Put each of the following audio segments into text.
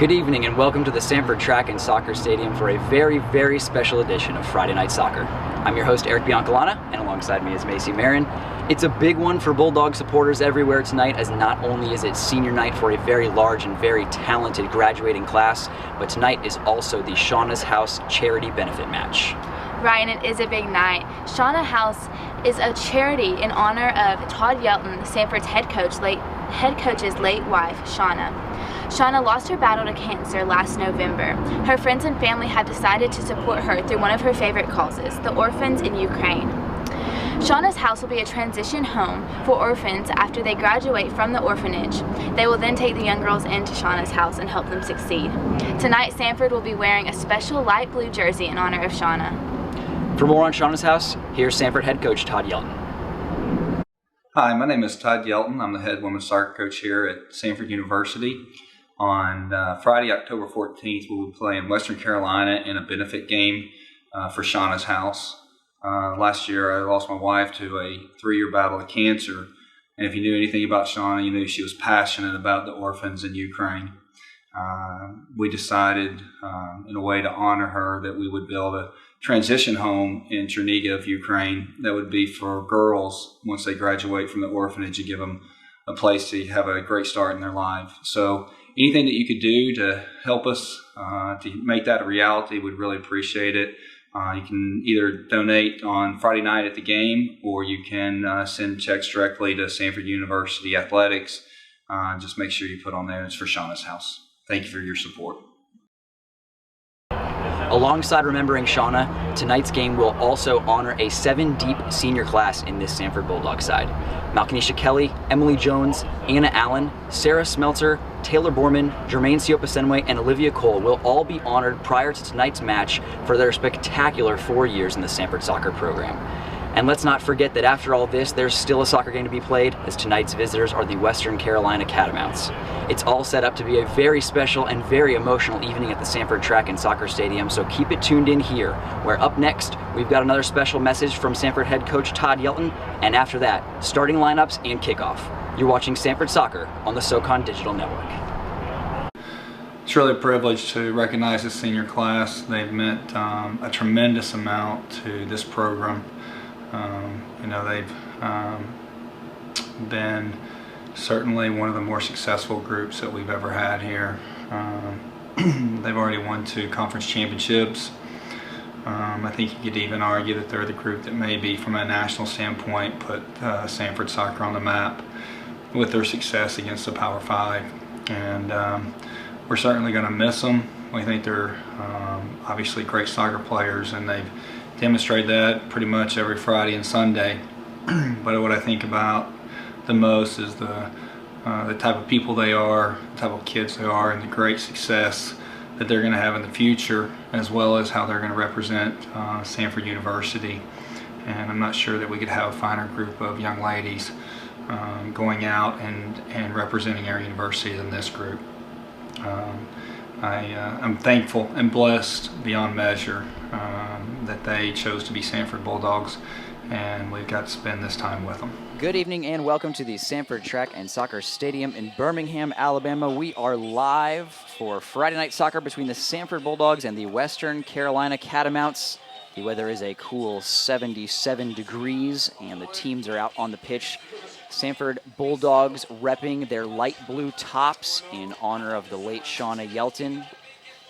Good evening and welcome to the Samford Track and Soccer Stadium for a very, very special edition of Friday Night Soccer. I'm your host Eric Biancalana, and alongside me is Macy Marin. It's a big one for Bulldog supporters everywhere tonight, as not only is it senior night for a very large and very talented graduating class, but tonight is also the Shauna's House charity benefit match. Ryan, it is a big night. Shauna House is a charity in honor of Todd Yelton, Samford's head coach's late wife, Shauna. Shauna lost her battle to cancer last November. Her friends and family have decided to support her through one of her favorite causes, the orphans in Ukraine. Shauna's House will be a transition home for orphans after they graduate from the orphanage. They will then take the young girls into Shauna's House and help them succeed. Tonight, Samford will be wearing a special light blue jersey in honor of Shauna. For more on Shauna's House, here's Samford head coach Todd Yelton. Hi, my name is Todd Yelton. I'm the head women's soccer coach here at Samford University. On Friday, October 14th, we will be playing Western Carolina in a benefit game for Shauna's House. Last year, I lost my wife to a 3-year battle of cancer. And if you knew anything about Shauna, you knew she was passionate about the orphans in Ukraine. We decided, in a way to honor her, that we would build a transition home in Chernihiv, Ukraine, that would be for girls once they graduate from the orphanage and give them a place to have a great start in their life. So anything that you could do to help us to make that a reality, we'd really appreciate it. You can either donate on Friday night at the game, or you can send checks directly to Samford University Athletics. Just make sure you put on there, it's for Shauna's House. Thank you for your support. Alongside remembering Shauna, tonight's game will also honor a 7-deep senior class in this Samford Bulldog side. Malkanisha Kelly, Emily Jones, Anna Allen, Sarah Smeltzer, Taylor Borman, Jermaine Seoposenwe, and Olivia Cole will all be honored prior to tonight's match for their spectacular 4 years in the Samford soccer program. And let's not forget that after all this, there's still a soccer game to be played, as tonight's visitors are the Western Carolina Catamounts. It's all set up to be a very special and very emotional evening at the Samford Track and Soccer Stadium, so keep it tuned in here, where up next, we've got another special message from Samford head coach Todd Yelton, and after that, starting lineups and kickoff. You're watching Samford Soccer on the SoCon Digital Network. It's really a privilege to recognize this senior class. They've meant a tremendous amount to this program. They've been certainly one of the more successful groups that we've ever had here. They've already won 2 conference championships. I think you could even argue that they're the group that maybe from a national standpoint put Samford soccer on the map with their success against the Power 5. And we're certainly going to miss them. We think they're obviously great soccer players, and they've demonstrated that pretty much every Friday and Sunday. But what I think about the most is the type of people they are, the type of kids they are, and the great success that they're going to have in the future, as well as how they're going to represent Samford University. And I'm not sure that we could have a finer group of young ladies going out and representing our university than this group. I'm thankful and blessed beyond measure that they chose to be Samford Bulldogs, and we've got to spend this time with them. Good evening and welcome to the Samford Track and Soccer Stadium in Birmingham, Alabama. We are live for Friday Night Soccer between the Samford Bulldogs and the Western Carolina Catamounts. The weather is a cool 77 degrees, and the teams are out on the pitch. Samford Bulldogs repping their light blue tops in honor of the late Shauna Yelton,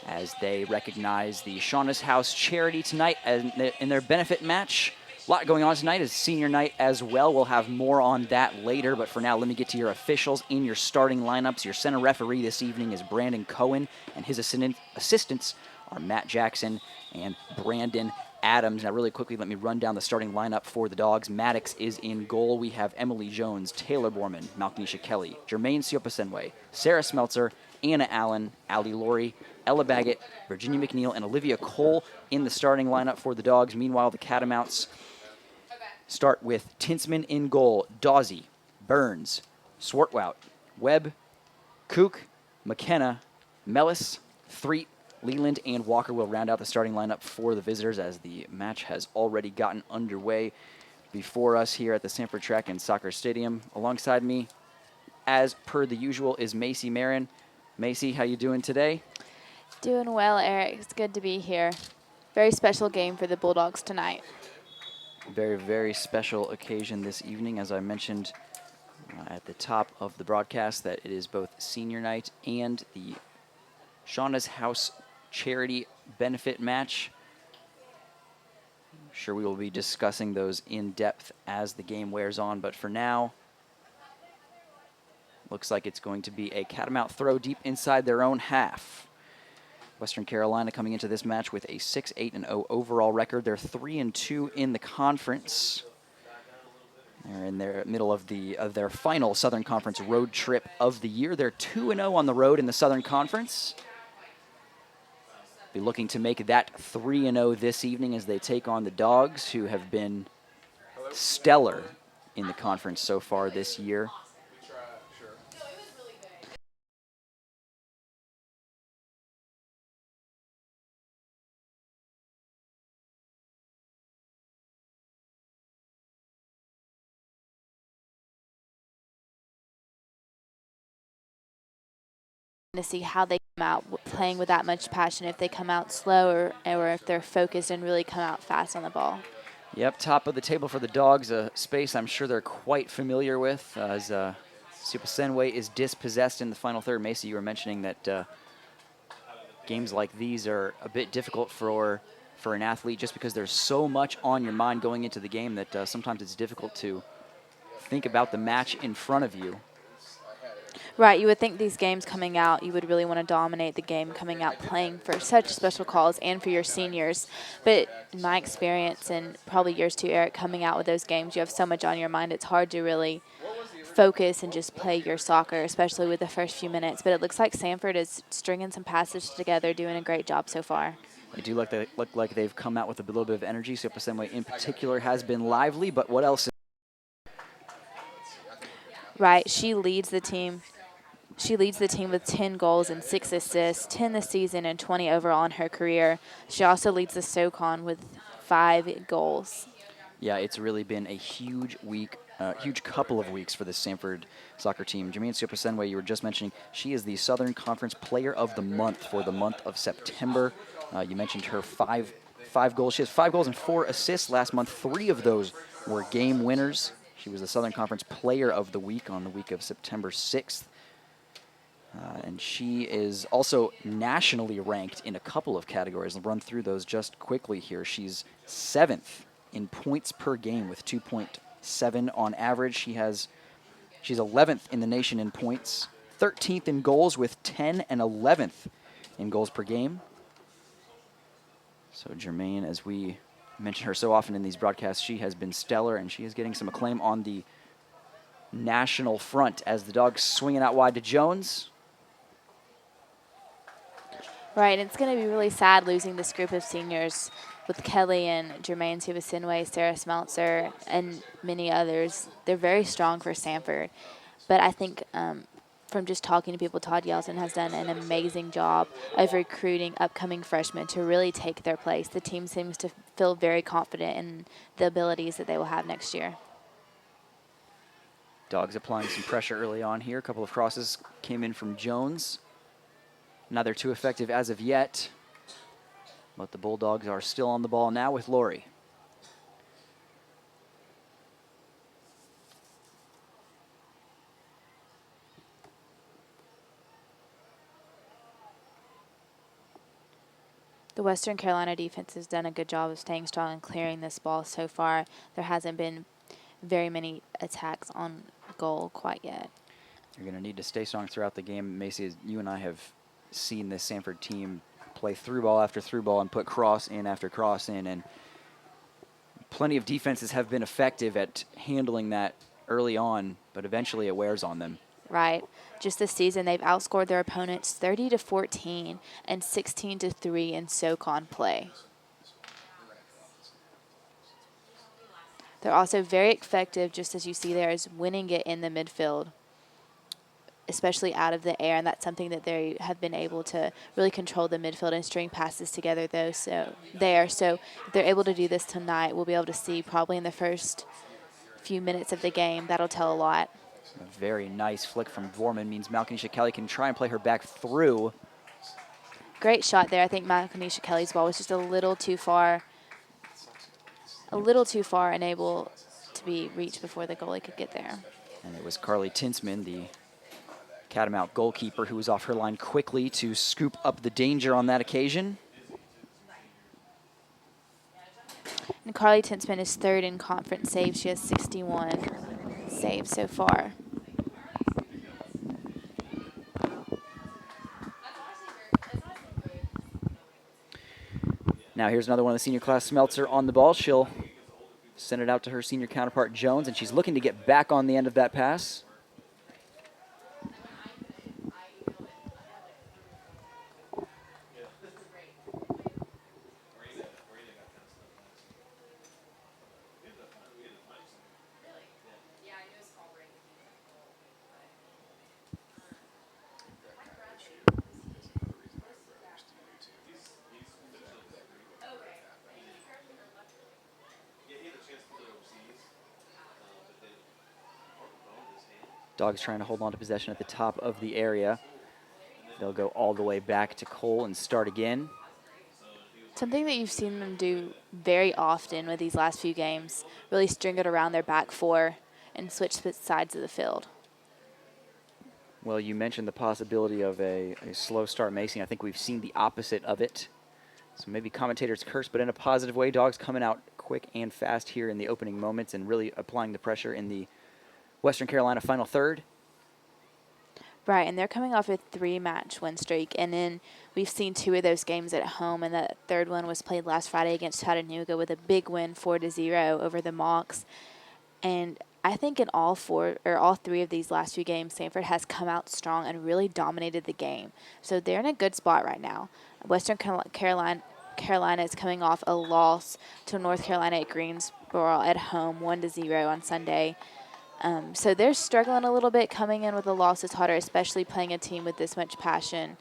as they recognize the Shauna's House charity tonight in their benefit match. A lot going on tonight. It's senior night as well. We'll have more on that later, but for now, let me get to your officials in your starting lineups. Your center referee this evening is Brandon Cohen, and his assistants are Matt Jackson and Brandon Adams. Now, really quickly, let me run down the starting lineup for the Dogs. Maddox is in goal. We have Emily Jones, Taylor Borman, Malkanisha Kelly, Jermaine Seoposenwe, Sarah Smeltzer, Anna Allen, Ali Laurie, Ella Baggett, Virginia McNeil, and Olivia Cole in the starting lineup for the Dogs. Meanwhile, the Catamounts start with Tinsman in goal, Dawsey, Burns, Swartwout, Webb, Kook, McKenna, Mellis, Threet, Leland, and Walker will round out the starting lineup for the visitors, as the match has already gotten underway before us here at the Samford Track and Soccer Stadium. Alongside me, as per the usual, is Macy Marin. Macy, how you doing today? Doing well, Eric. It's good to be here. Very special game for the Bulldogs tonight. Very, very special occasion this evening. As I mentioned at the top of the broadcast, that it is both senior night and the Shauna's House charity benefit match. I'm sure we will be discussing those in depth as the game wears on, but for now, looks like it's going to be a Catamount throw deep inside their own half. Western Carolina coming into this match with a 6-8-0 overall record. They're 3-2 in the conference. They're in their middle of their final Southern Conference road trip of the year. They're 2-0 on the road in the Southern Conference. Be looking to make that 3-0 this evening as they take on the Dogs, who have been stellar in the conference so far this year. To see how they come out playing with that much passion, if they come out slow or if they're focused and really come out fast on the ball. Yep, top of the table for the Dogs, a space I'm sure they're quite familiar with, as Seoposenwe is dispossessed in the final third. Macy, you were mentioning that games like these are a bit difficult for an athlete just because there's so much on your mind going into the game that sometimes it's difficult to think about the match in front of you. Right, you would think these games coming out, you would really want to dominate the game coming out playing for such special calls and for your seniors. But in my experience, and probably yours too, Eric, coming out with those games, you have so much on your mind, it's hard to really focus and just play your soccer, especially with the first few minutes. But it looks like Samford is stringing some passes together, doing a great job so far. They do look like they've come out with a little bit of energy. Seoposenwe in particular has been lively, but what else? Right, she leads the team. She leads the team with 10 goals and 6 assists, 10 this season and 20 overall in her career. She also leads the SoCon with 5 goals. Yeah, it's really been a huge week, huge couple of weeks for the Samford soccer team. Jermaine Seoposenwe, you were just mentioning, she is the Southern Conference Player of the Month for the month of September. You mentioned her five goals. She has 5 goals and 4 assists last month. 3 of those were game winners. She was the Southern Conference Player of the Week on the week of September 6th. And she is also nationally ranked in a couple of categories. I'll run through those just quickly here. She's 7th in points per game with 2.7 on average. She's 11th in the nation in points, 13th in goals with 10 and 11th in goals per game. So Jermaine, as we mention her so often in these broadcasts, she has been stellar, and she is getting some acclaim on the national front as the Dogs swing it out wide to Jones. Right, and it's going to be really sad losing this group of seniors with Kelly and Jermaine Seoposenwe, Sarah Smeltzer, and many others. They're very strong for Samford. But I think from just talking to people, Todd Yelton has done an amazing job of recruiting upcoming freshmen to really take their place. The team seems to feel very confident in the abilities that they will have next year. Dogs applying some pressure early on here. A couple of crosses came in from Jones. Neither too effective as of yet, but the Bulldogs are still on the ball now with Laurie. The Western Carolina defense has done a good job of staying strong and clearing this ball so far. There hasn't been very many attacks on goal quite yet. You're going to need to stay strong throughout the game. Macy, you and I have seen this Samford team play through ball after through ball and put cross in after cross in, and plenty of defenses have been effective at handling that early on, but eventually it wears on them. Right. Just this season, they've outscored their opponents 30-14 and 16-3 in SoCon play. They're also very effective, just as you see there, is winning it in the midfield, especially out of the air, and that's something that they have been able to really control the midfield and string passes together, though. So if they're able to do this tonight, we'll be able to see probably in the first few minutes of the game. That'll tell a lot. A very nice flick from Vorman means Malkanisha Kelly can try and play her back through. Great shot there. I think Malkanisha Kelly's ball was just a little too far and able to be reached before the goalie could get there. And it was Carly Tinsman, the Catamount goalkeeper, who was off her line quickly to scoop up the danger on that occasion. And Carly Tinsman is third in conference saves. She has 61 saves so far. Now here's another one of the senior class. Smeltzer on the ball. She'll send it out to her senior counterpart, Jones, and she's looking to get back on the end of that pass. Dogs trying to hold on to possession at the top of the area. They'll go all the way back to Cole and start again. Something that you've seen them do very often with these last few games, really string it around their back four and switch sides of the field. Well, you mentioned the possibility of a slow start macing. I think we've seen the opposite of it. So maybe commentators curse, but in a positive way. Dogs coming out quick and fast here in the opening moments and really applying the pressure in the Western Carolina final third. Right, and they're coming off a 3-match win streak, and then we've seen 2 of those games at home, and that third one was played last Friday against Chattanooga with a big win 4-0 over the Mocs. And I think in all 3 of these last few games, Samford has come out strong and really dominated the game. So they're in a good spot right now. Western Carolina is coming off a loss to North Carolina at Greensboro at home, 1-0 on Sunday. So they're struggling a little bit coming in with a loss. It's harder, especially playing a team with this much passion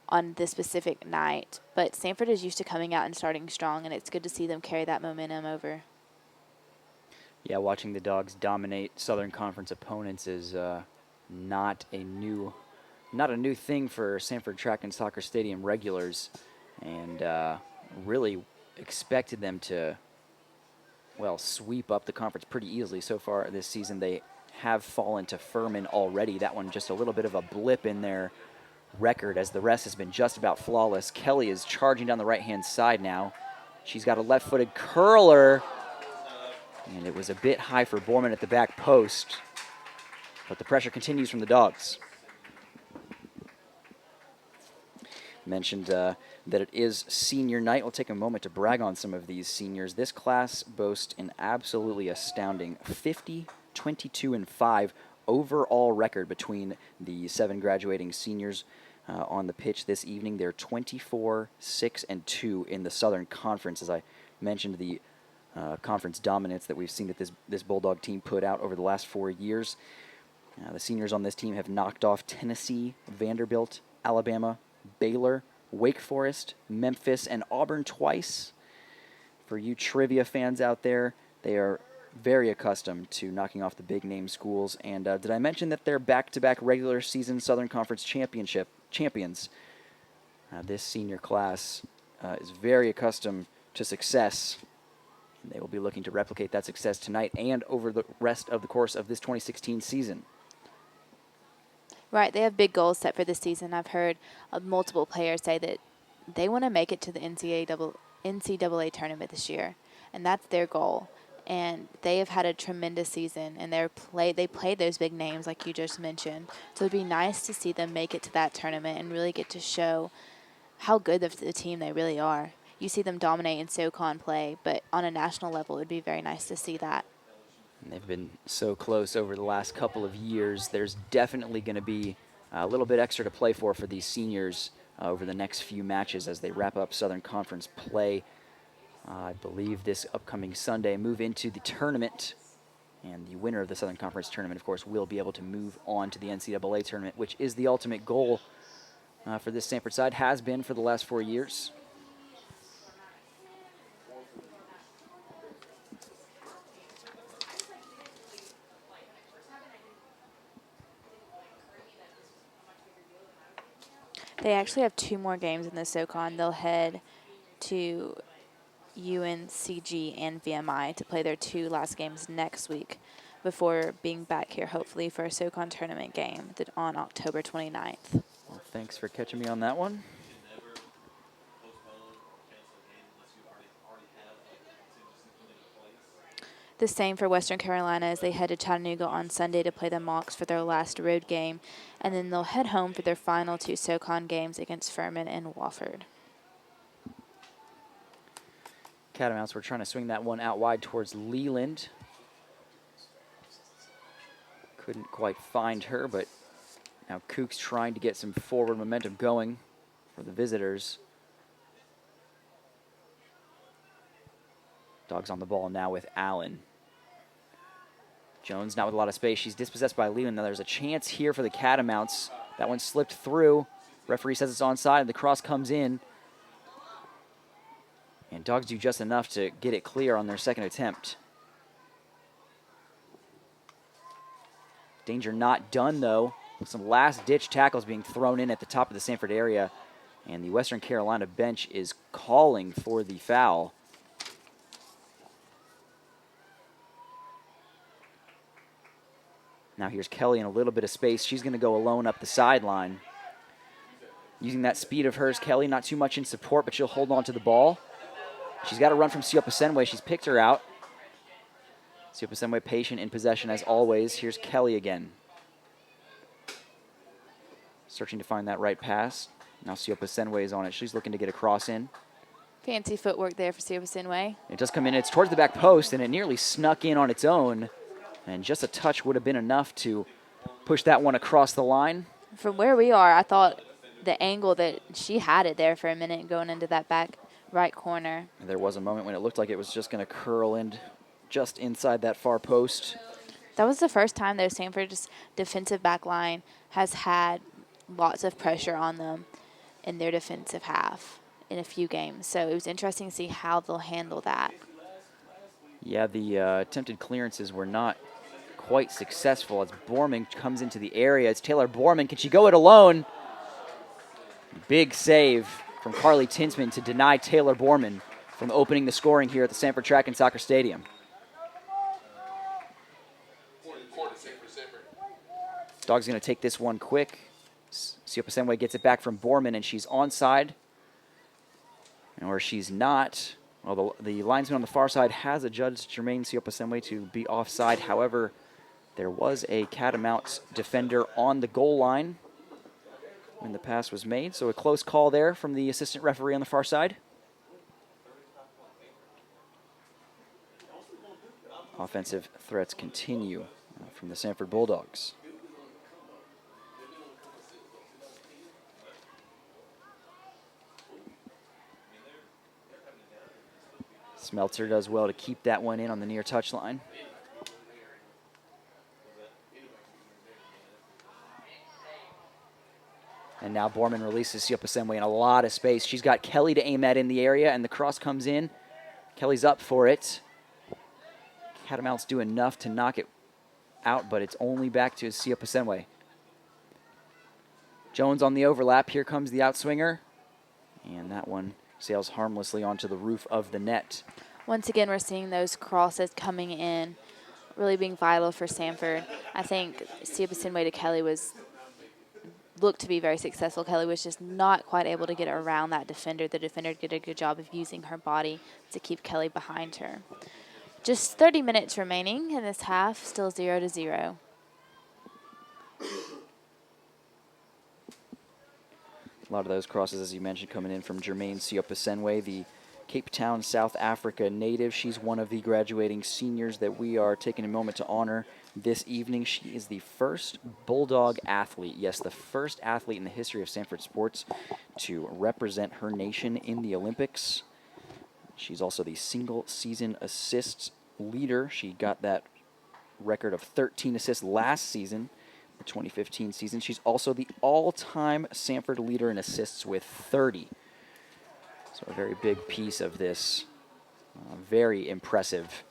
on this specific night. But Samford is used to coming out and starting strong, and it's good to see them carry that momentum over. Yeah, watching the Dogs dominate Southern Conference opponents is not a new thing for Samford Track and Soccer Stadium regulars, and really expected them to, well, sweep up the conference pretty easily so far this season. They have fallen to Furman already. That one just a little bit of a blip in their record, as the rest has been just about flawless. Kelly is charging down the right-hand side now. She's got a left-footed curler, and it was a bit high for Borman at the back post, but the pressure continues from the Dogs. Mentioned that it is senior night. We'll take a moment to brag on some of these seniors. This class boasts an absolutely astounding 50, 22, and 5 overall record between the 7 graduating seniors on the pitch this evening. They're 24, 6, and 2 in the Southern Conference. As I mentioned, the conference dominance that we've seen that this Bulldog team put out over the last 4 years. The seniors on this team have knocked off Tennessee, Vanderbilt, Alabama, Baylor, Wake Forest, Memphis, and Auburn twice. For you trivia fans out there, they are very accustomed to knocking off the big-name schools. And did I mention that they're back-to-back regular season Southern Conference champions? This senior class is very accustomed to success. And they will be looking to replicate that success tonight and over the rest of the course of this 2016 season. Right, they have big goals set for this season. I've heard multiple players say that they want to make it to the NCAA tournament this year, and that's their goal. And they have had a tremendous season, and they played those big names like you just mentioned. So it'd be nice to see them make it to that tournament and really get to show how good of the team they really are. You see them dominate in SoCon play, but on a national level, it would be very nice to see that. And they've been so close over the last couple of years. There's definitely going to be a little bit extra to play for these seniors over the next few matches as they wrap up Southern Conference play. I believe this upcoming Sunday move into the tournament. And the winner of the Southern Conference tournament, of course, will be able to move on to the NCAA tournament, which is the ultimate goal for this Samford side, has been for the last 4 years. They actually have 2 more games in the SoCon. They'll head to UNCG and VMI to play their 2 last games next week before being back here hopefully for a SoCon tournament game on October 29th. Well, thanks for catching me on that one. The same for Western Carolina as they head to Chattanooga on Sunday to play the Mocs for their last road game, and then they'll head home for their final 2 SoCon games against Furman and Wofford. Catamounts were trying to swing that one out wide towards Leland. Couldn't quite find her, but now Kook's trying to get some forward momentum going for the visitors. Dogs on the ball now with Allen. Jones not with a lot of space. She's dispossessed by Leland. Now there's a chance here for the Catamounts. That one slipped through. Referee says it's onside, and the cross comes in. And Dogs do just enough to get it clear on their second attempt. Danger not done, though. With some last-ditch tackles being thrown in at the top of the Samford area. And the Western Carolina bench is calling for the foul. Now here's Kelly in a little bit of space. She's going to go alone up the sideline. Using that speed of hers, Kelly, not too much in support, but she'll hold on to the ball. She's got to run from Seoposenwe. She's picked her out. Seoposenwe patient in possession as always. Here's Kelly again. Searching to find that right pass. Now Seoposenwe is on it. She's looking to get a cross in. Fancy footwork there for Seoposenwe. It does come in. It's towards the back post, and it nearly snuck in on its own. And just a touch would have been enough to push that one across the line. From where we are, I thought the angle that she had it there for a minute going into that back right corner. There was a moment when it looked like it was just going to curl in just inside that far post. That was the first time their Samford's defensive back line has had lots of pressure on them in their defensive half in a few games. So it was interesting to see how they'll handle that. Yeah, the attempted clearances were not quite successful as Borman comes into the area. It's Taylor Borman. Can she go it alone? Big save from Carly Tinsman to deny Taylor Borman from opening the scoring here at the Samford Track and Soccer Stadium. Dog's going to take this one quick. Seoposenwe gets it back from Borman, and she's onside. Or she's not. Well, the linesman on the far side has adjudged Jermaine Seoposenwe to be offside. However, there was a Catamounts defender on the goal line when the pass was made. So a close call there from the assistant referee on the far side. Offensive threats continue from the Samford Bulldogs. Smeltzer does well to keep that one in on the near touchline. And now Borman releases Seoposenwe in a lot of space. She's got Kelly to aim at in the area, and the cross comes in. Kelly's up for it. Catamounts do enough to knock it out, but it's only back to Seoposenwe. Jones on the overlap. Here comes the outswinger. And that one sails harmlessly onto the roof of the net. Once again, we're seeing those crosses coming in, really being vital for Samford. I think Seoposenwe to Kelly looked to be very successful. Kelly was just not quite able to get around that defender. The defender did a good job of using her body to keep Kelly behind her. Just 30 minutes remaining in this half, still 0-0. A lot of those crosses, as you mentioned, coming in from Jermaine Seoposenwe, the Cape Town, South Africa native. She's one of the graduating seniors that we are taking a moment to honor this evening. She is the first Bulldog athlete, yes, the first athlete in the history of Samford sports to represent her nation in the Olympics. She's also the single-season assists leader. She got that record of 13 assists last season, the 2015 season. She's also the all-time Samford leader in assists with 30. So a very big piece of this very impressive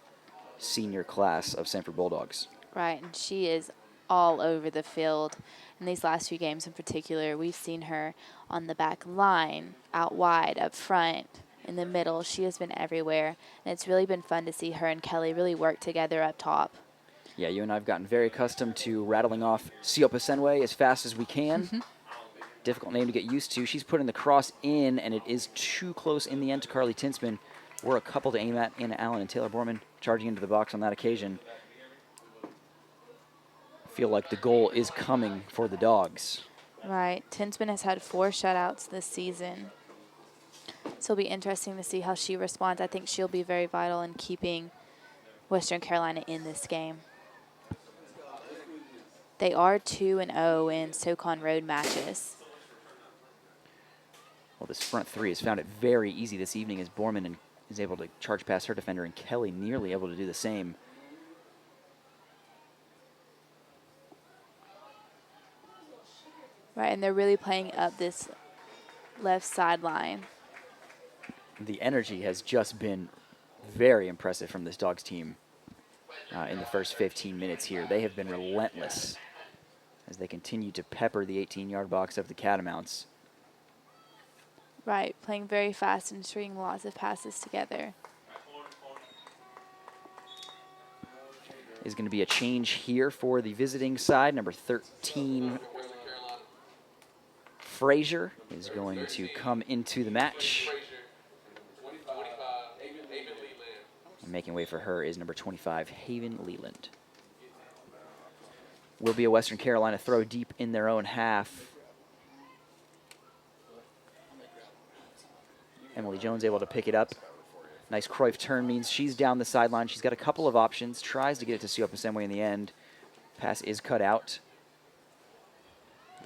senior class of Samford Bulldogs. Right, and she is all over the field. In these last few games in particular, we've seen her on the back line, out wide, up front, in the middle. She has been everywhere, and it's really been fun to see her and Kelly really work together up top. Yeah, you and I have gotten very accustomed to rattling off Seoposenwe as fast as we can. Difficult name to get used to. She's putting the cross in, and it is too close in the end to Carly Tinsman. We're a couple to aim at. Anna Allen and Taylor Borman charging into the box on that occasion. Feel like the goal is coming for the Dogs. Right. Tinsman has had 4 shutouts this season. So it'll be interesting to see how she responds. I think she'll be very vital in keeping Western Carolina in this game. They are 2-0 in SoCon road matches. Well, this front three has found it very easy this evening as Borman is able to charge past her defender, and Kelly nearly able to do the same. Right, and they're really playing up this left sideline. The energy has just been very impressive from this Dogs team in the first 15 minutes here. They have been relentless as they continue to pepper the 18-yard box of the Catamounts. Right, playing very fast and stringing lots of passes together. Is going to be a change here for the visiting side. Number 13, Frazier, is going to come into the match. And making way for her is number 25, Haven Leland. Will be a Western Carolina throw deep in their own half. Emily Jones able to pick it up. Nice Cruyff turn means she's down the sideline. She's got a couple of options. Tries to get it to Seoposenwe in the end. Pass is cut out.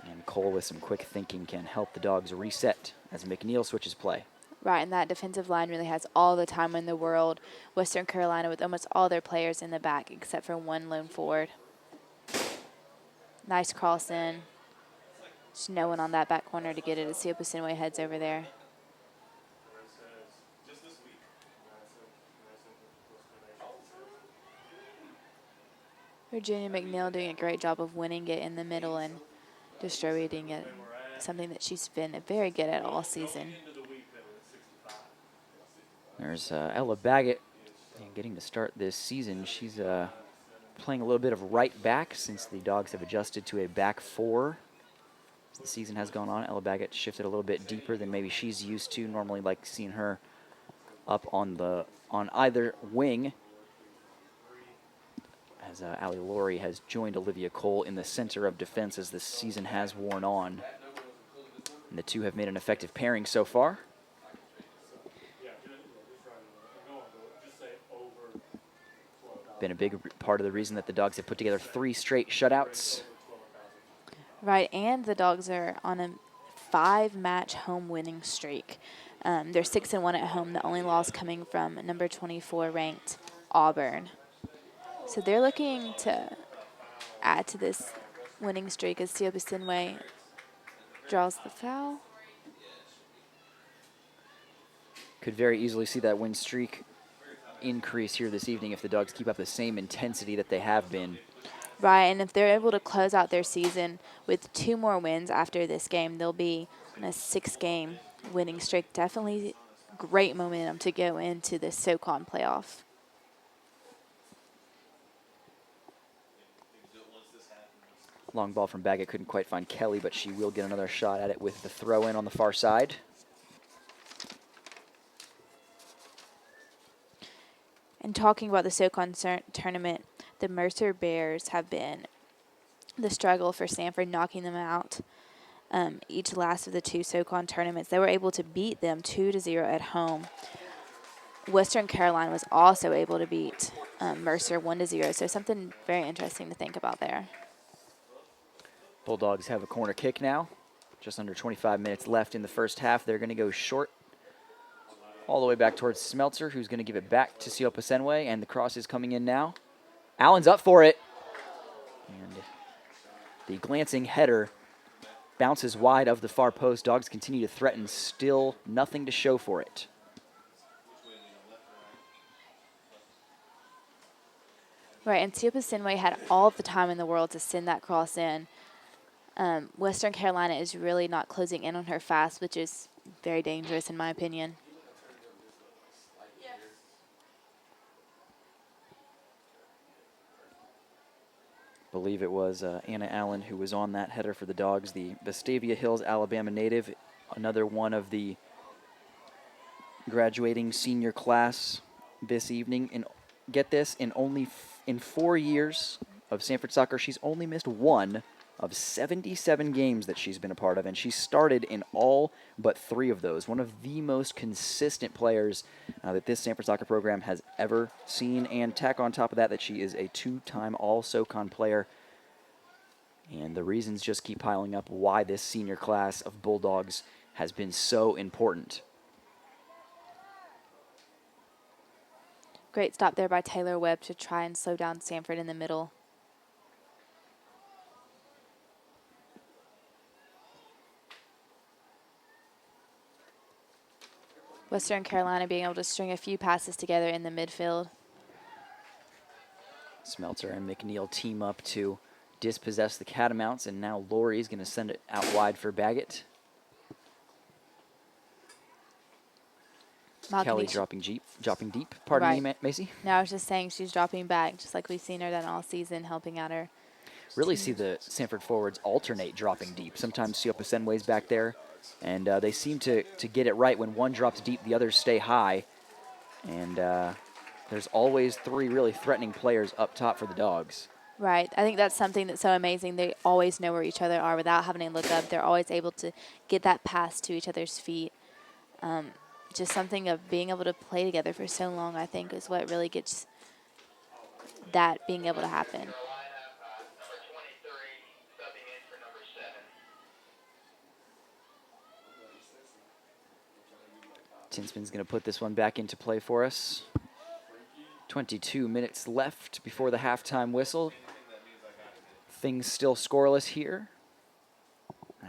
And Cole with some quick thinking can help the Dogs reset as McNeil switches play. Right, and that defensive line really has all the time in the world. Western Carolina with almost all their players in the back except for one lone forward. Nice cross in. Just no one on that back corner to get it as Seoposenwe heads over there. Virginia McNeil doing a great job of winning it in the middle and distributing it, something that she's been very good at all season. There's Ella Baggett getting to start this season. She's playing a little bit of right back since the Dogs have adjusted to a back four. As the season has gone on, Ella Baggett shifted a little bit deeper than maybe she's used to. Normally like seeing her up on either wing. As Allie Laurie has joined Olivia Cole in the center of defense as this season has worn on. And the two have made an effective pairing so far. Been a big part of the reason that the Dogs have put together 3 straight shutouts. Right, and the Dogs are on a 5-match home winning streak. They're 6-1 at home, the only loss coming from number 24 ranked Auburn. So they're looking to add to this winning streak as Seoposenwe draws the foul. Could very easily see that win streak increase here this evening if the Dogs keep up the same intensity that they have been. Right, and if they're able to close out their season with 2 more wins after this game, they'll be on a 6-game winning streak. Definitely great momentum to go into the SoCon playoff. Long ball from Baggett, couldn't quite find Kelly, but she will get another shot at it with the throw in on the far side. And talking about the SoCon tournament, the Mercer Bears have been the struggle for Samford, knocking them out each last of the 2 SoCon tournaments. They were able to beat them 2-0 at home. Western Carolina was also able to beat Mercer 1-0, so something very interesting to think about there. Bulldogs have a corner kick now. Just under 25 minutes left in the first half. They're going to go short all the way back towards Smeltzer, who's going to give it back to Seoposenwe, and the cross is coming in now. Allen's up for it. And the glancing header bounces wide of the far post. Dogs continue to threaten, still nothing to show for it. Right, and Seoposenwe had all the time in the world to send that cross in. Western Carolina is really not closing in on her fast, which is very dangerous in my opinion. Believe it was Anna Allen who was on that header for the Dogs, the Vestavia Hills, Alabama native, another one of the graduating senior class this evening. And get this, in 4 years of Samford soccer, she's only missed one of 77 games that she's been a part of, and she started in all but 3 of those. One of the most consistent players that this Samford soccer program has ever seen, and tack on top of that she is a 2-time All-SoCon player. And the reasons just keep piling up why this senior class of Bulldogs has been so important. Great stop there by Taylor Webb to try and slow down Samford in the middle. Western Carolina being able to string a few passes together in the midfield. Smeltzer and McNeil team up to dispossess the Catamounts, and now Laurie's going to send it out wide for Baggett. Kelly dropping deep. Pardon me, Macy? No, I was just saying she's dropping back, just like we've seen her done all season, helping out her. Really see the Samford forwards alternate dropping deep. Sometimes Seoposenwe's back there, and they seem to get it right. When one drops deep, the others stay high. And there's always 3 really threatening players up top for the Dogs. Right. I think that's something that's so amazing. They always know where each other are without having to look up. They're always able to get that pass to each other's feet. Just something of being able to play together for so long, I think, is what really gets that being able to happen. Tinsman's going to put this one back into play for us. 22 minutes left before the halftime whistle. Things still scoreless here,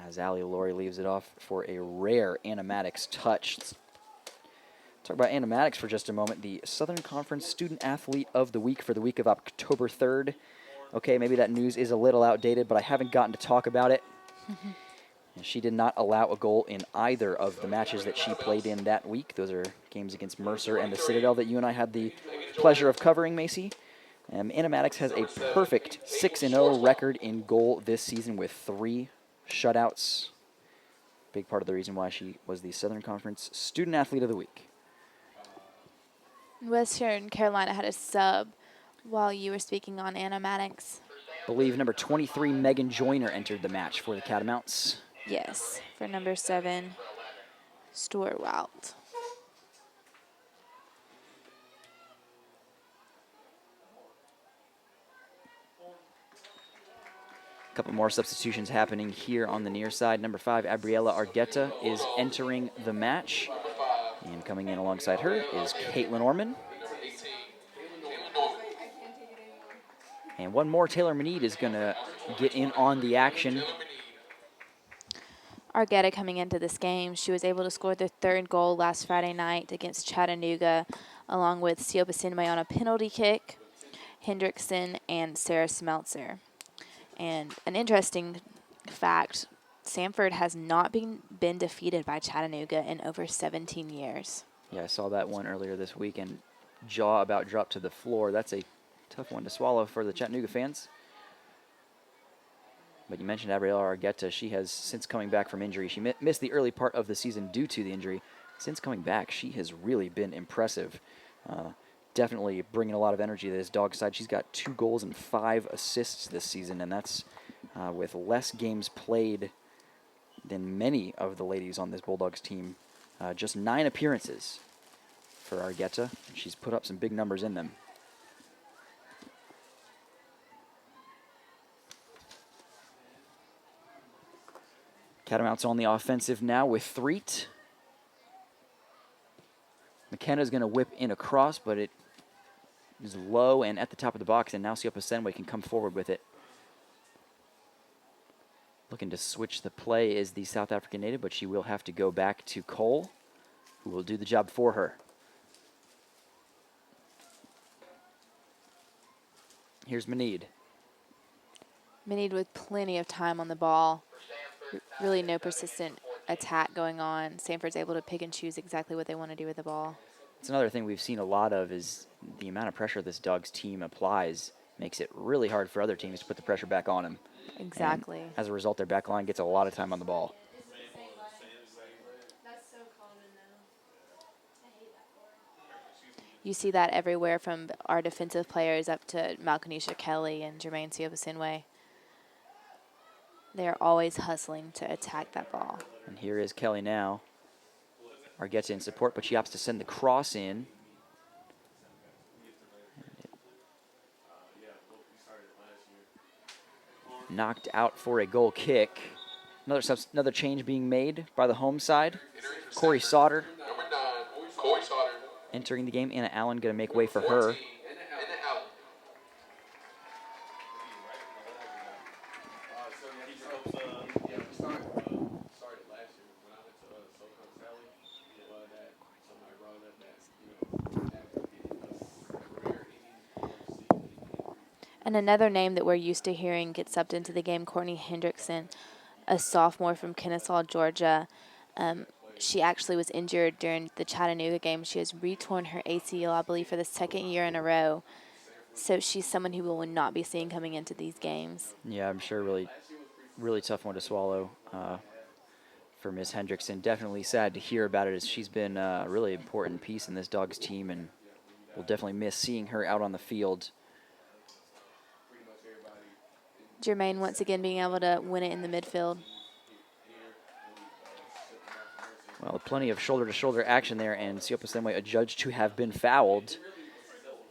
as Allie Laurie leaves it off for a rare Animatics touch. Let's talk about Animatics for just a moment. The Southern Conference Student Athlete of the Week for the week of October 3rd. Okay, maybe that news is a little outdated, but I haven't gotten to talk about it. And she did not allow a goal in either of the matches that she played in that week. Those are games against Mercer and the Citadel that you and I had the pleasure of covering, Macy. Animatics has a perfect 6-0 record in goal this season with 3 shutouts. Big part of the reason why she was the Southern Conference Student Athlete of the Week. Western Carolina had a sub while you were speaking on Animatics. I believe number 23, Megan Joyner, entered the match for the Catamounts. Yes, for number 7, Stuart Wild. A couple more substitutions happening here on the near side. Number 5, Abriella Argueta, is entering the match. And coming in alongside her is Caitlin Orman. And one more, Taylor Meade, is going to get in on the action. Argueta coming into this game, she was able to score their 3rd goal last Friday night against Chattanooga, along with Seoposenwe on a penalty kick, Hendrickson, and Sarah Smeltzer. And an interesting fact, Samford has not been defeated by Chattanooga in over 17 years. Yeah, I saw that one earlier this week, and jaw about dropped to the floor. That's a tough one to swallow for the Chattanooga fans. But you mentioned Abriella Argueta. She has, since coming back from injury, she missed the early part of the season due to the injury. Since coming back, she has really been impressive. Definitely bringing a lot of energy to this Dog side. She's got 2 goals and 5 assists this season, and that's with less games played than many of the ladies on this Bulldogs team. Just 9 appearances for Argueta. She's put up some big numbers in them. Catamounts on the offensive now with Threet. McKenna's going to whip in a cross, but it is low and at the top of the box, and now Seoposenwe can come forward with it. Looking to switch the play is the South African native, but she will have to go back to Cole, who will do the job for her. Here's Meade. Meade with plenty of time on the ball. Really no persistent attack going on. Samford's able to pick and choose exactly what they want to do with the ball. It's another thing we've seen a lot of is the amount of pressure this Dogs team applies makes it really hard for other teams to put the pressure back on them. Exactly. And as a result, their back line gets a lot of time on the ball. You see that everywhere from our defensive players up to Malkanisha Kelly and Jermaine Seoposenwe. They're always hustling to attack that ball. And here is Kelly now. Argueta in support, but she opts to send the cross in. Knocked out for a goal kick. Another change being made by the home side. Corey Sauter entering the game. Anna Allen going to make way for her. And another name that we're used to hearing get subbed into the game, Courtney Hendrickson, a sophomore from Kennesaw, Georgia. She actually was injured during the Chattanooga game. She has re-torn her ACL, I believe, for the second year in a row. So she's someone who we will not be seeing coming into these games. Yeah, I'm sure really tough one to swallow for Miss Hendrickson. Definitely sad to hear about it, as she's been a really important piece in this Dogs team, and we'll definitely miss seeing her out on the field. Jermaine once again being able to win it in the midfield. Well, plenty of shoulder-to-shoulder action there, and Seoposenwe adjudged to have been fouled.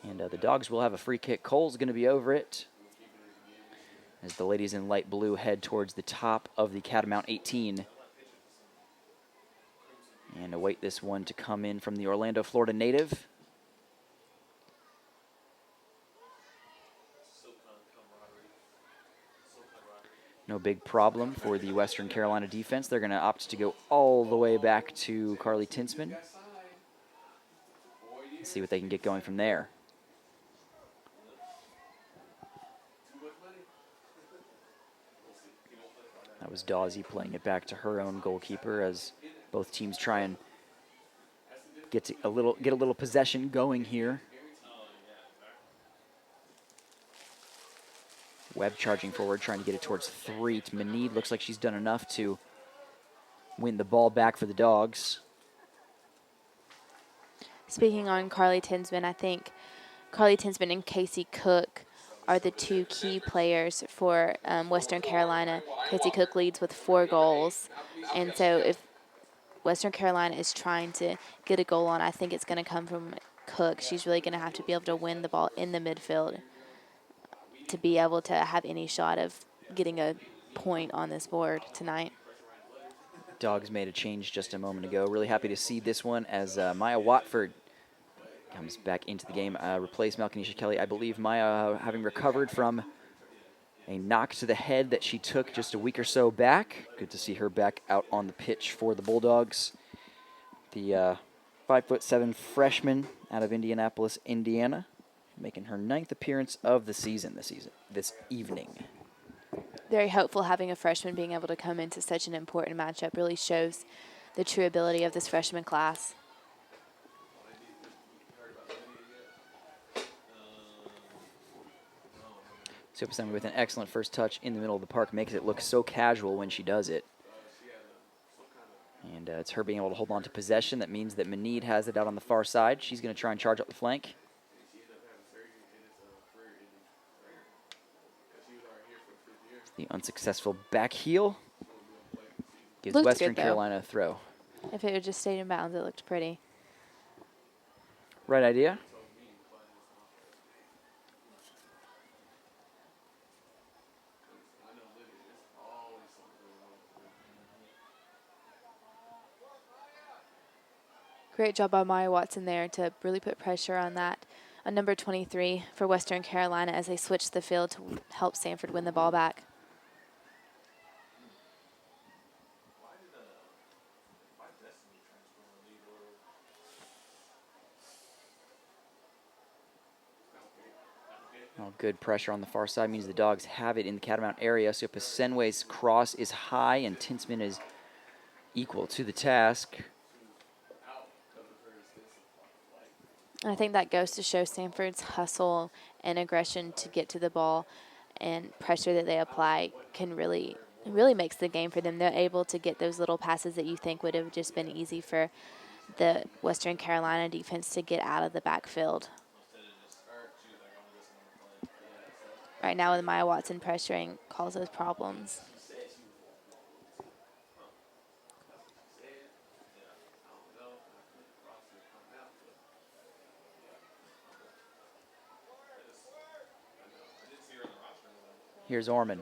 And the Dogs will have a free kick. Cole's going to be over it, as the ladies in light blue head towards the top of the Catamount 18. And await this one to come in from the Orlando, Florida native. No big problem for the Western Carolina defense. They're going to opt to go all the way back to Carly Tinsman. Let's see what they can get going from there. That was Dawsey playing it back to her own goalkeeper, as both teams try and get a little possession going here. Webb charging forward, trying to get it towards three. Meade looks like she's done enough to win the ball back for the Dogs. Speaking on Carly Tinsman, I think Carly Tinsman and Casey Cook are the two key players for Western Carolina. Casey Cook leads with 4 goals. And so if Western Carolina is trying to get a goal on, I think it's going to come from Cook. She's really going to have to be able to win the ball in the midfield to be able to have any shot of getting a point on this board tonight. Dogs made a change just a moment ago. Really happy to see this one, as Maya Watford comes back into the game, replaced Malkanisha Kelly. I believe Maya having recovered from a knock to the head that she took just a week or so back. Good to see her back out on the pitch for the Bulldogs. The 5'7" freshman out of Indianapolis, Indiana, making her 9th appearance of the season this evening. Very hopeful having a freshman being able to come into such an important matchup. Really shows the true ability of this freshman class. Seoposenwe with an excellent first touch in the middle of the park, makes it look so casual when she does it. And it's her being able to hold on to possession. That means that Meade has it out on the far side. She's going to try and charge up the flank. The unsuccessful back heel gives Looked Western good, though. Carolina a throw. If it had just stayed in bounds, it looked pretty. Right idea. Great job by Maya Watson there to really put pressure on that. On number 23 for Western Carolina as they switch the field to help Samford win the ball back. Oh, Good pressure on the far side means the Dogs have it in the Catamount area. Seoposenwe's cross is high, and Tinsman is equal to the task. I think that goes to show Samford's hustle and aggression to get to the ball and pressure that they apply can really makes the game for them. They're able to get those little passes that you think would have just been easy for the Western Carolina defense to get out of the backfield. Right now with Maya Watson pressuring causes problems. Here's Orman.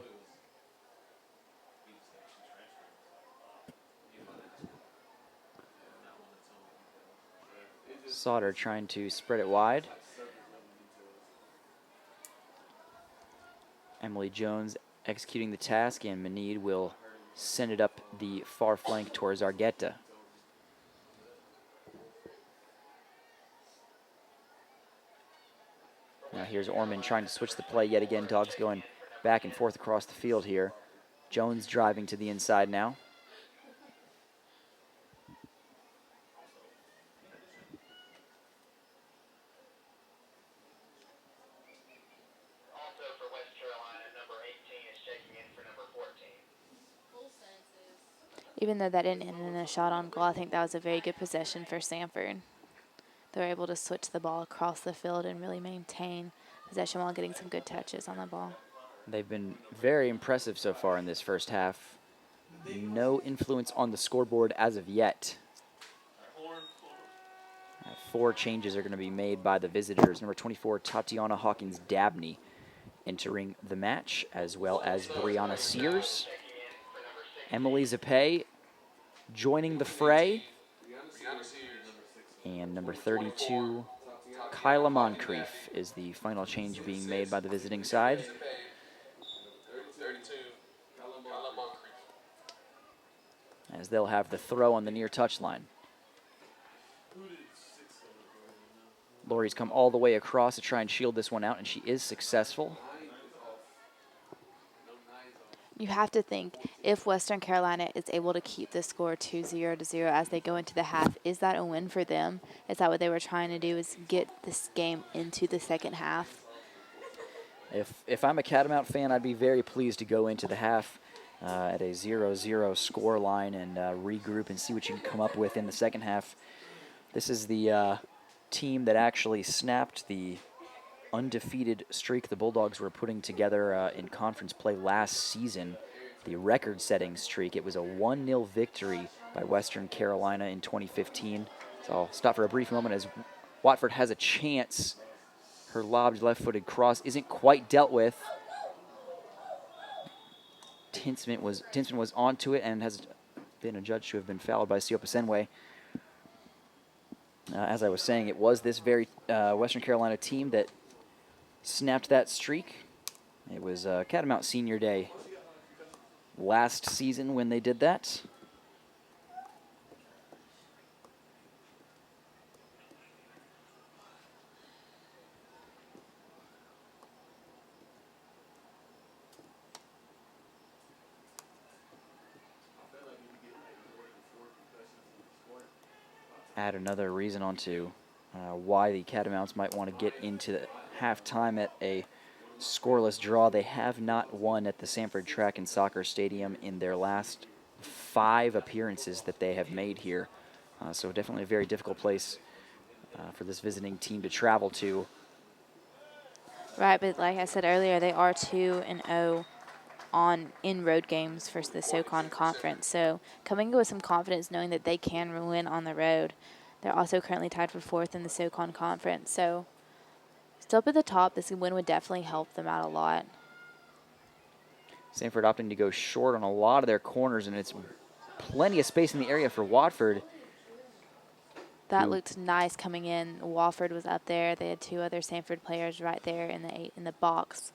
Sauter trying to spread it wide. Emily Jones executing the task, and Meneed will send it up the far flank towards Argueta. Now here's Orman trying to switch the play yet again. Dogs going back and forth across the field here. Jones driving to the inside now. Also for West Carolina, number 18 is checking in for number 14. Even though that didn't end in a shot on goal, I think that was a very good possession for Samford. They were able to switch the ball across the field and really maintain possession while getting some good touches on the ball. They've been very impressive so far in this first half. No influence on the scoreboard as of yet. 4 changes are going to be made by the visitors. Number 24, Tatiana Hawkins-Dabney entering the match, as well as Brianna Sears. Emily Zapay joining the fray. And number 32, Kyla Moncrief is the final change being made by the visiting side. As they'll have the throw on the near touchline. Lori's come all the way across to try and shield this one out, and she is successful. You have to think, if Western Carolina is able to keep the score 2-0 as they go into the half, is that a win for them? Is that what they were trying to do, is get this game into the second half? If I'm a Catamount fan, I'd be very pleased to go into the half at a 0-0 score line and regroup and see what you can come up with in the second half. This is the team that actually snapped the undefeated streak the Bulldogs were putting together in conference play last season, the record-setting streak. It was a 1-0 victory by Western Carolina in 2015. So I'll stop for a brief moment as Watford has a chance. Her lobbed left-footed cross isn't quite dealt with. Tinsman was onto it and has been adjudged to have been fouled by Seoposenwe. As I was saying, it was this very Western Carolina team that snapped that streak. It was Catamount Senior Day last season when they did that. Add another reason onto why the Catamounts might want to get into the halftime at a scoreless draw. They have not won at the Samford Track and Soccer Stadium in their last 5 appearances that they have made here. So definitely a very difficult place for this visiting team to travel to. Right, but like I said earlier, they are 2-0 in road games for the SoCon Conference. So coming in with some confidence, knowing that they can win on the road. They're also currently tied for 4th in the SoCon Conference. So still up at the top, this win would definitely help them out a lot. Samford opting to go short on a lot of their corners, and it's plenty of space in the area for Watford. That looked nice coming in. Wofford was up there. They had 2 other Samford players right there in the box.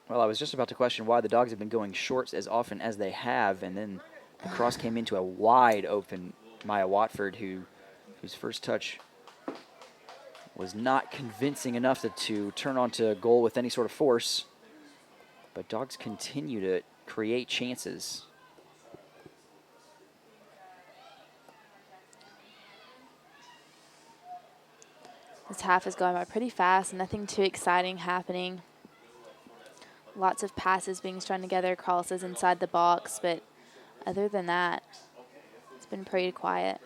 Well, I was just about to question why the Dogs have been going short as often as they have, and then the cross came into a wide open Maya Watford, whose first touch was not convincing enough to turn onto a goal with any sort of force. But Dogs continue to create chances. This half is going by pretty fast, nothing too exciting happening. Lots of passes being strung together, crosses inside the box, but other than that, it's been pretty quiet.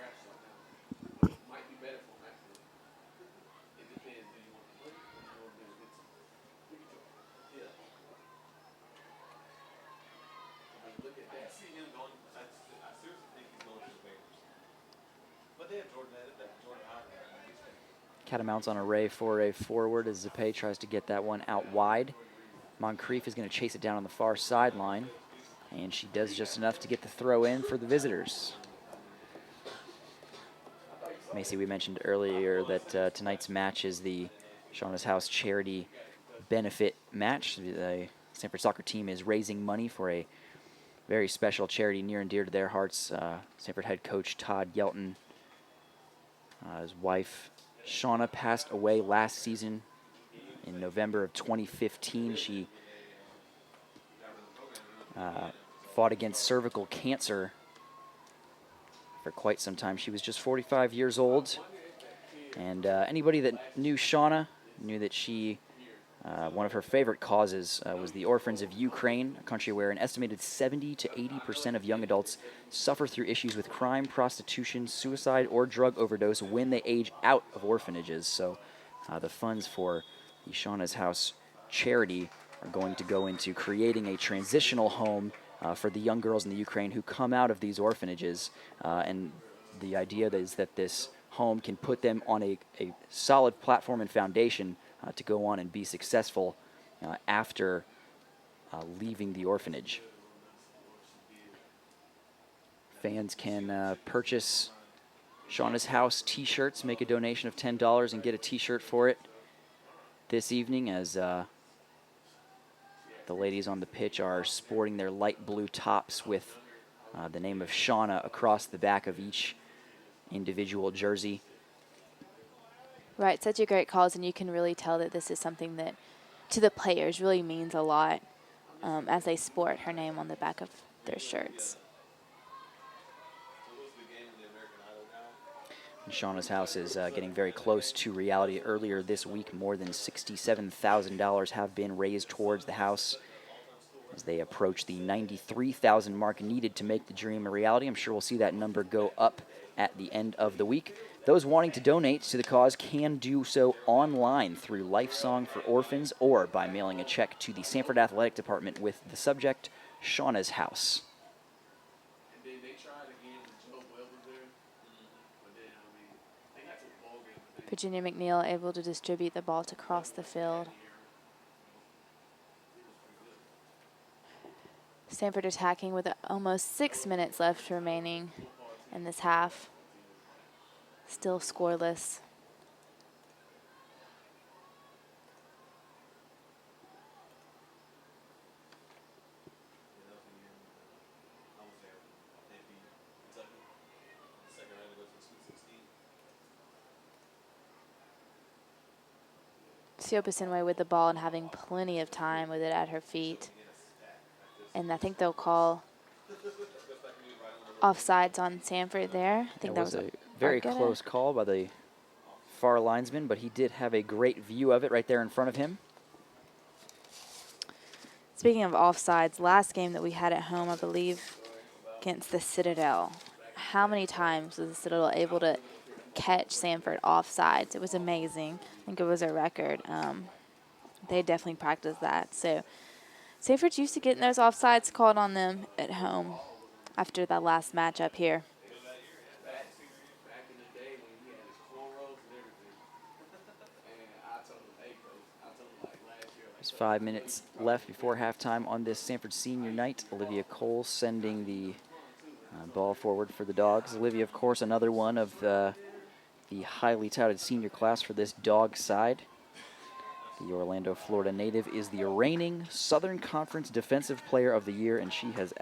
Catamounts on array for a forward as Zepay tries to get that one out wide. Moncrief is going to chase it down on the far sideline, and she does just enough to get the throw in for the visitors. Macy, we mentioned earlier that tonight's match is the Shauna's House charity benefit match. The Samford soccer team is raising money for a very special charity near and dear to their hearts. Samford head coach Todd Yelton, his wife Shauna passed away last season in November of 2015. She fought against cervical cancer for quite some time. She was just 45 years old, and anybody that knew Shauna knew that she, one of her favorite causes was the orphans of Ukraine, a country where an estimated 70 to 80% of young adults suffer through issues with crime, prostitution, suicide, or drug overdose when they age out of orphanages. So the funds for the Shauna's House charity are going to go into creating a transitional home for the young girls in the Ukraine who come out of these orphanages. And the idea is that this home can put them on a solid platform and foundation to go on and be successful after leaving the orphanage. Fans can purchase Shauna's House t-shirts, make a donation of $10 and get a t-shirt for it this evening, as the ladies on the pitch are sporting their light blue tops with the name of Shauna across the back of each individual jersey. Right, such a great cause, and you can really tell that this is something that to the players really means a lot as they sport her name on the back of their shirts. And Shauna's House is getting very close to reality. Earlier this week, more than $67,000 have been raised towards the house as they approach the $93,000 mark needed to make the dream a reality. I'm sure we'll see that number go up at the end of the week. Those wanting to donate to the cause can do so online through Lifesong for Orphans or by mailing a check to the Samford Athletic Department with the subject, Shauna's House. Virginia McNeil able to distribute the ball to cross the field. Samford attacking with almost 6 minutes left remaining in this half. Still scoreless. Seoposenwe with the ball and having plenty of time with it at her feet. And I think they'll call offsides on Samford there. I think that was a very close call by the far linesman, but he did have a great view of it right there in front of him. Speaking of offsides, last game that we had at home, I believe, against the Citadel, how many times was the Citadel able to catch Samford offsides? It was amazing. I think it was a record. They definitely practiced that. So Samford's used to getting those offsides called on them at home after that last match up here. There's 5 minutes left before halftime on this Samford senior night. Olivia Cole sending the ball forward for the Dogs. Olivia, of course, another one of the highly touted senior class for this Dog side. The Orlando, Florida native is the reigning Southern Conference Defensive Player of the Year, and she has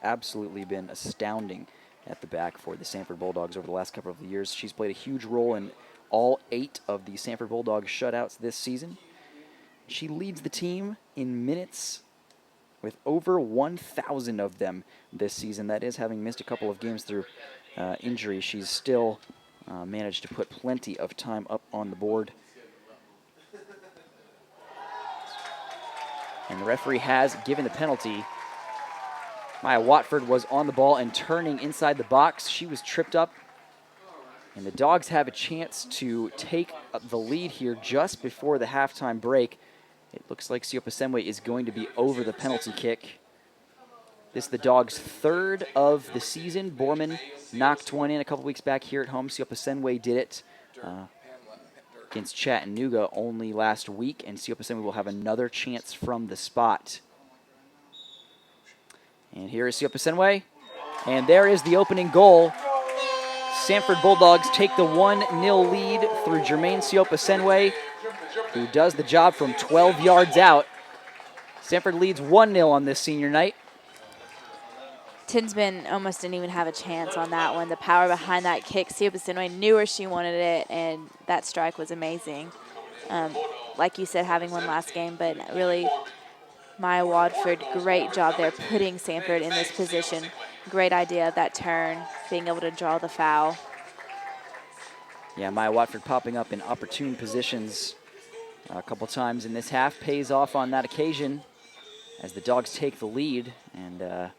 absolutely been astounding at the back for the Samford Bulldogs over the last couple of years. She's played a huge role in all 8 of the Samford Bulldogs shutouts this season. She leads the team in minutes with over 1,000 of them this season. That is, having missed a couple of games through injury, she's still managed to put plenty of time up on the board. And the referee has given the penalty. Maya Watford was on the ball and turning inside the box. She was tripped up. And the Dogs have a chance to take the lead here just before the halftime break. It looks like Seoposenwe is going to be over the penalty kick. This is the Dogs' 3rd of the season. Borman knocked one in a couple weeks back here at home. Seoposenwe did it against Chattanooga only last week, and Seoposenwe will have another chance from the spot. And here is Seoposenwe, and there is the opening goal. Samford Bulldogs take the 1-0 lead through Jermaine Seoposenwe, who does the job from 12 yards out. Samford leads 1-0 on this senior night. Tinsman almost didn't even have a chance on that one. The power behind that kick, Seoposenwe knew where she wanted it, and that strike was amazing. Like you said, having one last game, but really Maya Watford, great job there putting Samford in this position. Great idea of that turn, being able to draw the foul. Yeah, Maya Watford popping up in opportune positions a couple times in this half pays off on that occasion as the Dogs take the lead. And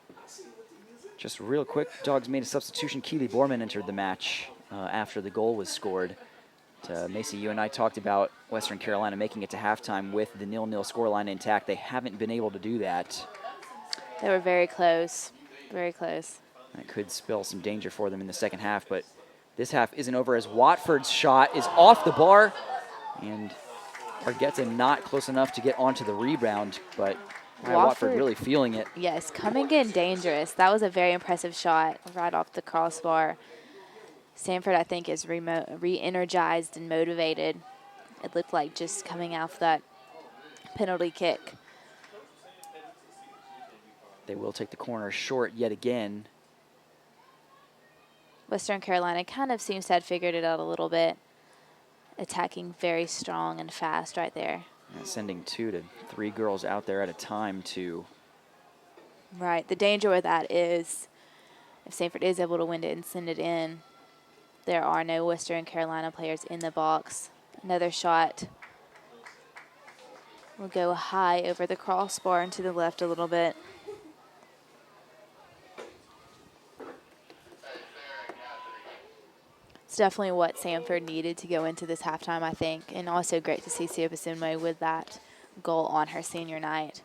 just real quick, Dogs made a substitution. Keely Borman entered the match after the goal was scored. Macy, you and I talked about Western Carolina making it to halftime with the 0-0 scoreline intact. They haven't been able to do that. They were very close, very close. And it could spell some danger for them in the second half, but this half isn't over as Watford's shot is off the bar, and Argueta not close enough to get onto the rebound, but Watford really feeling it. Yes, coming in dangerous. That was a very impressive shot right off the crossbar. Samford, I think, is re-energized and motivated. It looked like just coming off that penalty kick. They will take the corner short yet again. Western Carolina kind of seems to have figured it out a little bit. Attacking very strong and fast right there. And sending 2 to 3 girls out there at a time to... Right. The danger with that is if Samford is able to win it and send it in, there are no Western Carolina players in the box. Another shot will go high over the crossbar and to the left a little bit. It's definitely what Samford needed to go into this halftime, I think, and also great to see Seoposenwe with that goal on her senior night.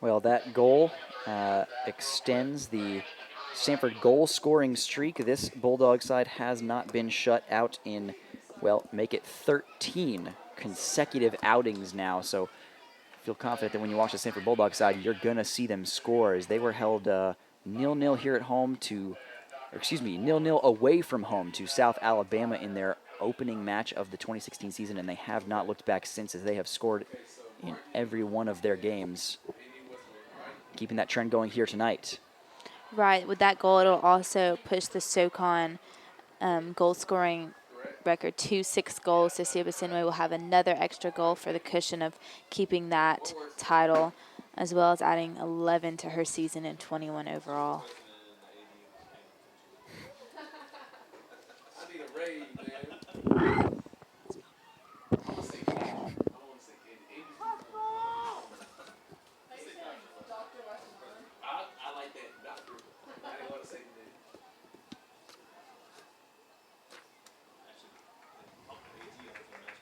Well, that goal extends the Samford goal scoring streak. This Bulldog side has not been shut out in, well, make it 13 consecutive outings now. So feel confident that when you watch the Samford Bulldog side, you're going to see them score, as they were held 0-0 here at home to, or excuse me, 0-0 away from home to South Alabama in their opening match of the 2016 season, and they have not looked back since, as they have scored in every one of their games. Keeping that trend going here tonight. Right, with that goal, it'll also push the SoCon goal scoring record to 6 goals. So Seoposenwe will have another extra goal for the cushion of keeping that title, as well as adding 11 to her season and 21 overall.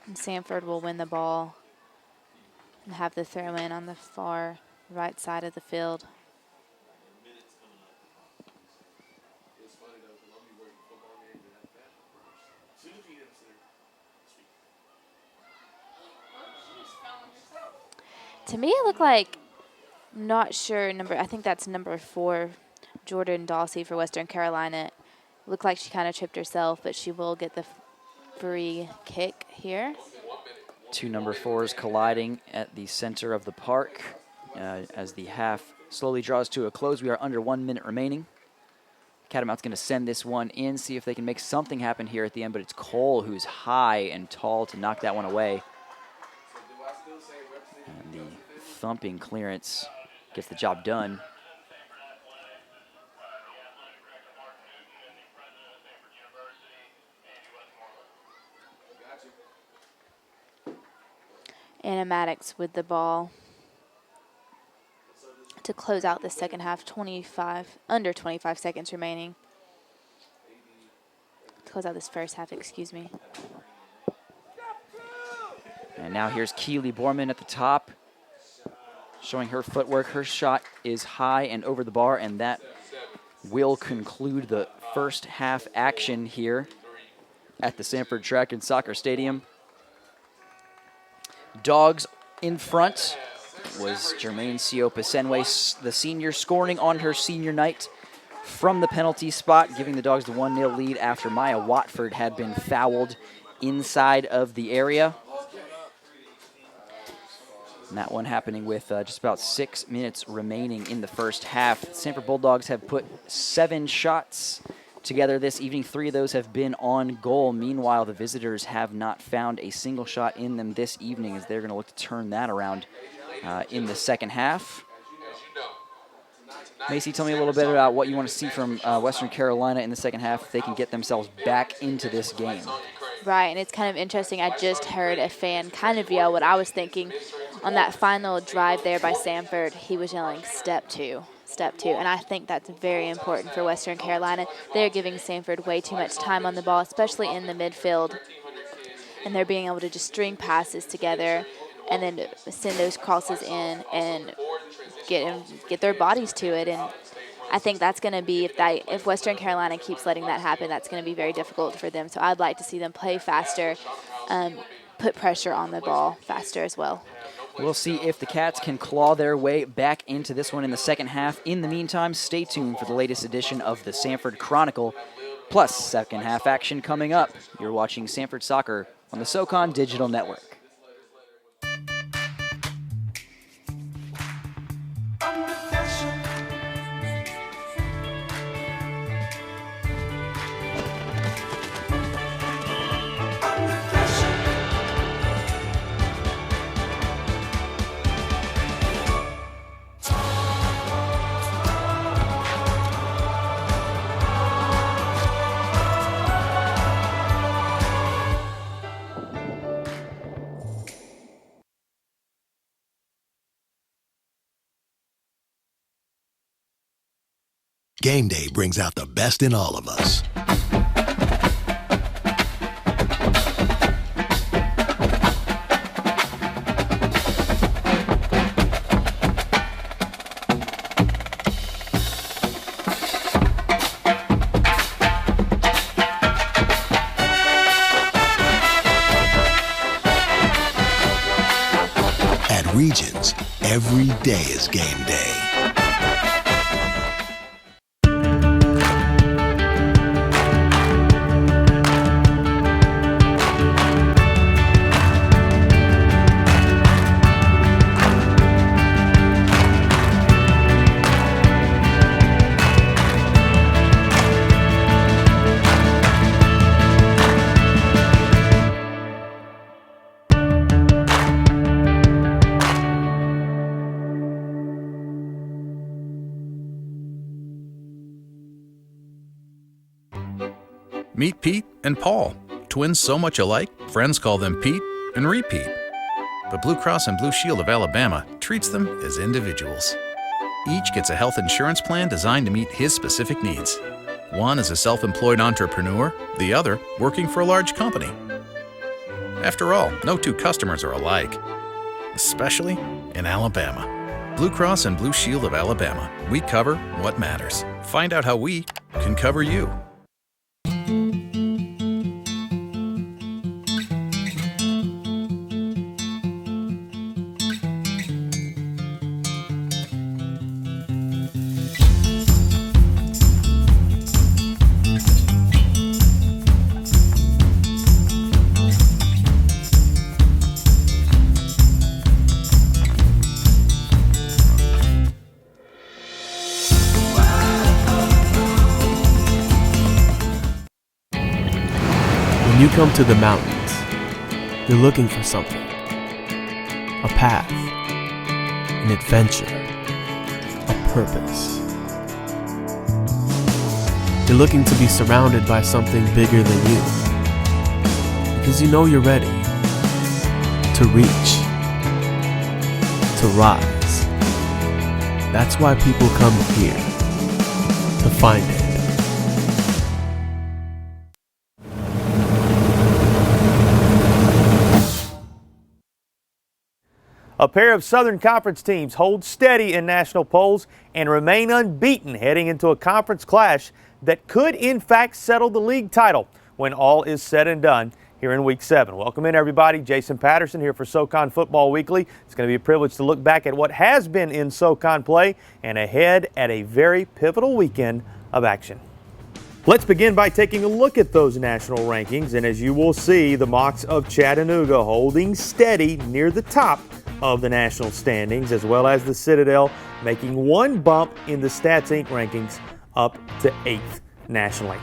And Samford will win the ball and have the throw in on the far right side of the field. To me, it looked like, not sure, I think that's number 4, Jordan Dawsey for Western Carolina. Looked like she kind of tripped herself, but she will get the free kick here. 2 number 4s colliding at the center of the park as the half slowly draws to a close. We are under 1 minute remaining. Catamounts going to send this one in, see if they can make something happen here at the end, but it's Cole who's high and tall to knock that one away. And the thumping clearance gets the job done. Anna Maddox with the ball to close out the second half. Under 25 seconds remaining. Close out this first half, excuse me. And now here's Keely Borman at the top, showing her footwork. Her shot is high and over the bar, and that will conclude the first half action here at the Samford Track and Soccer Stadium. Dogs in front was Jermaine Seoposenwe, the senior, scoring on her senior night from the penalty spot, giving the Dogs the 1-0 lead after Maya Watford had been fouled inside of the area. And that one happening with just about 6 minutes remaining in the first half. The Samford Bulldogs have put 7 shots together this evening. 3 of those have been on goal. Meanwhile, the visitors have not found a single shot in them this evening, as they're going to look to turn that around in the second half. Macy, tell me a little bit about what you want to see from Western Carolina in the second half if they can get themselves back into this game. Right, and it's kind of interesting. I just heard a fan kind of yell what I was thinking on that final drive there by Samford. He was yelling, "Step two, step two," and I think that's very important for Western Carolina. They're giving Samford way too much time on the ball, especially in the midfield, and they're being able to just string passes together and then send those crosses in and get their bodies to it. And I think that's going to be, if Western Carolina keeps letting that happen, that's going to be very difficult for them. So I'd like to see them play faster, put pressure on the ball faster as well. We'll see if the Cats can claw their way back into this one in the second half. In the meantime, stay tuned for the latest edition of the Samford Chronicle, plus second half action coming up. You're watching Samford Soccer on the SoCon Digital Network. Game day brings out the best in all of us. At Regions, every day is game day. Meet Pete and Paul, twins so much alike, friends call them Pete and Repeat. But Blue Cross and Blue Shield of Alabama treats them as individuals. Each gets a health insurance plan designed to meet his specific needs. One is a self-employed entrepreneur, the other working for a large company. After all, no two customers are alike, especially in Alabama. Blue Cross and Blue Shield of Alabama. We cover what matters. Find out how we can cover you. come to the mountains, you're looking for something. A path, an adventure, a purpose. You're looking to be surrounded by something bigger than you. Because you know you're ready to reach, to rise. That's why people come here, to find it. A pair of Southern Conference teams hold steady in national polls and remain unbeaten heading into a conference clash that could in fact settle the league title when all is said and done here in Week 7. Welcome in, everybody. Jason Patterson here for SoCon Football Weekly. It's going to be a privilege to look back at what has been in SoCon play and ahead at a very pivotal weekend of action. Let's begin by taking a look at those national rankings, and as you will see, the Mocs of Chattanooga holding steady near the top of the national standings, as well as the Citadel making one bump in the Stats Inc. rankings up to 8th nationally.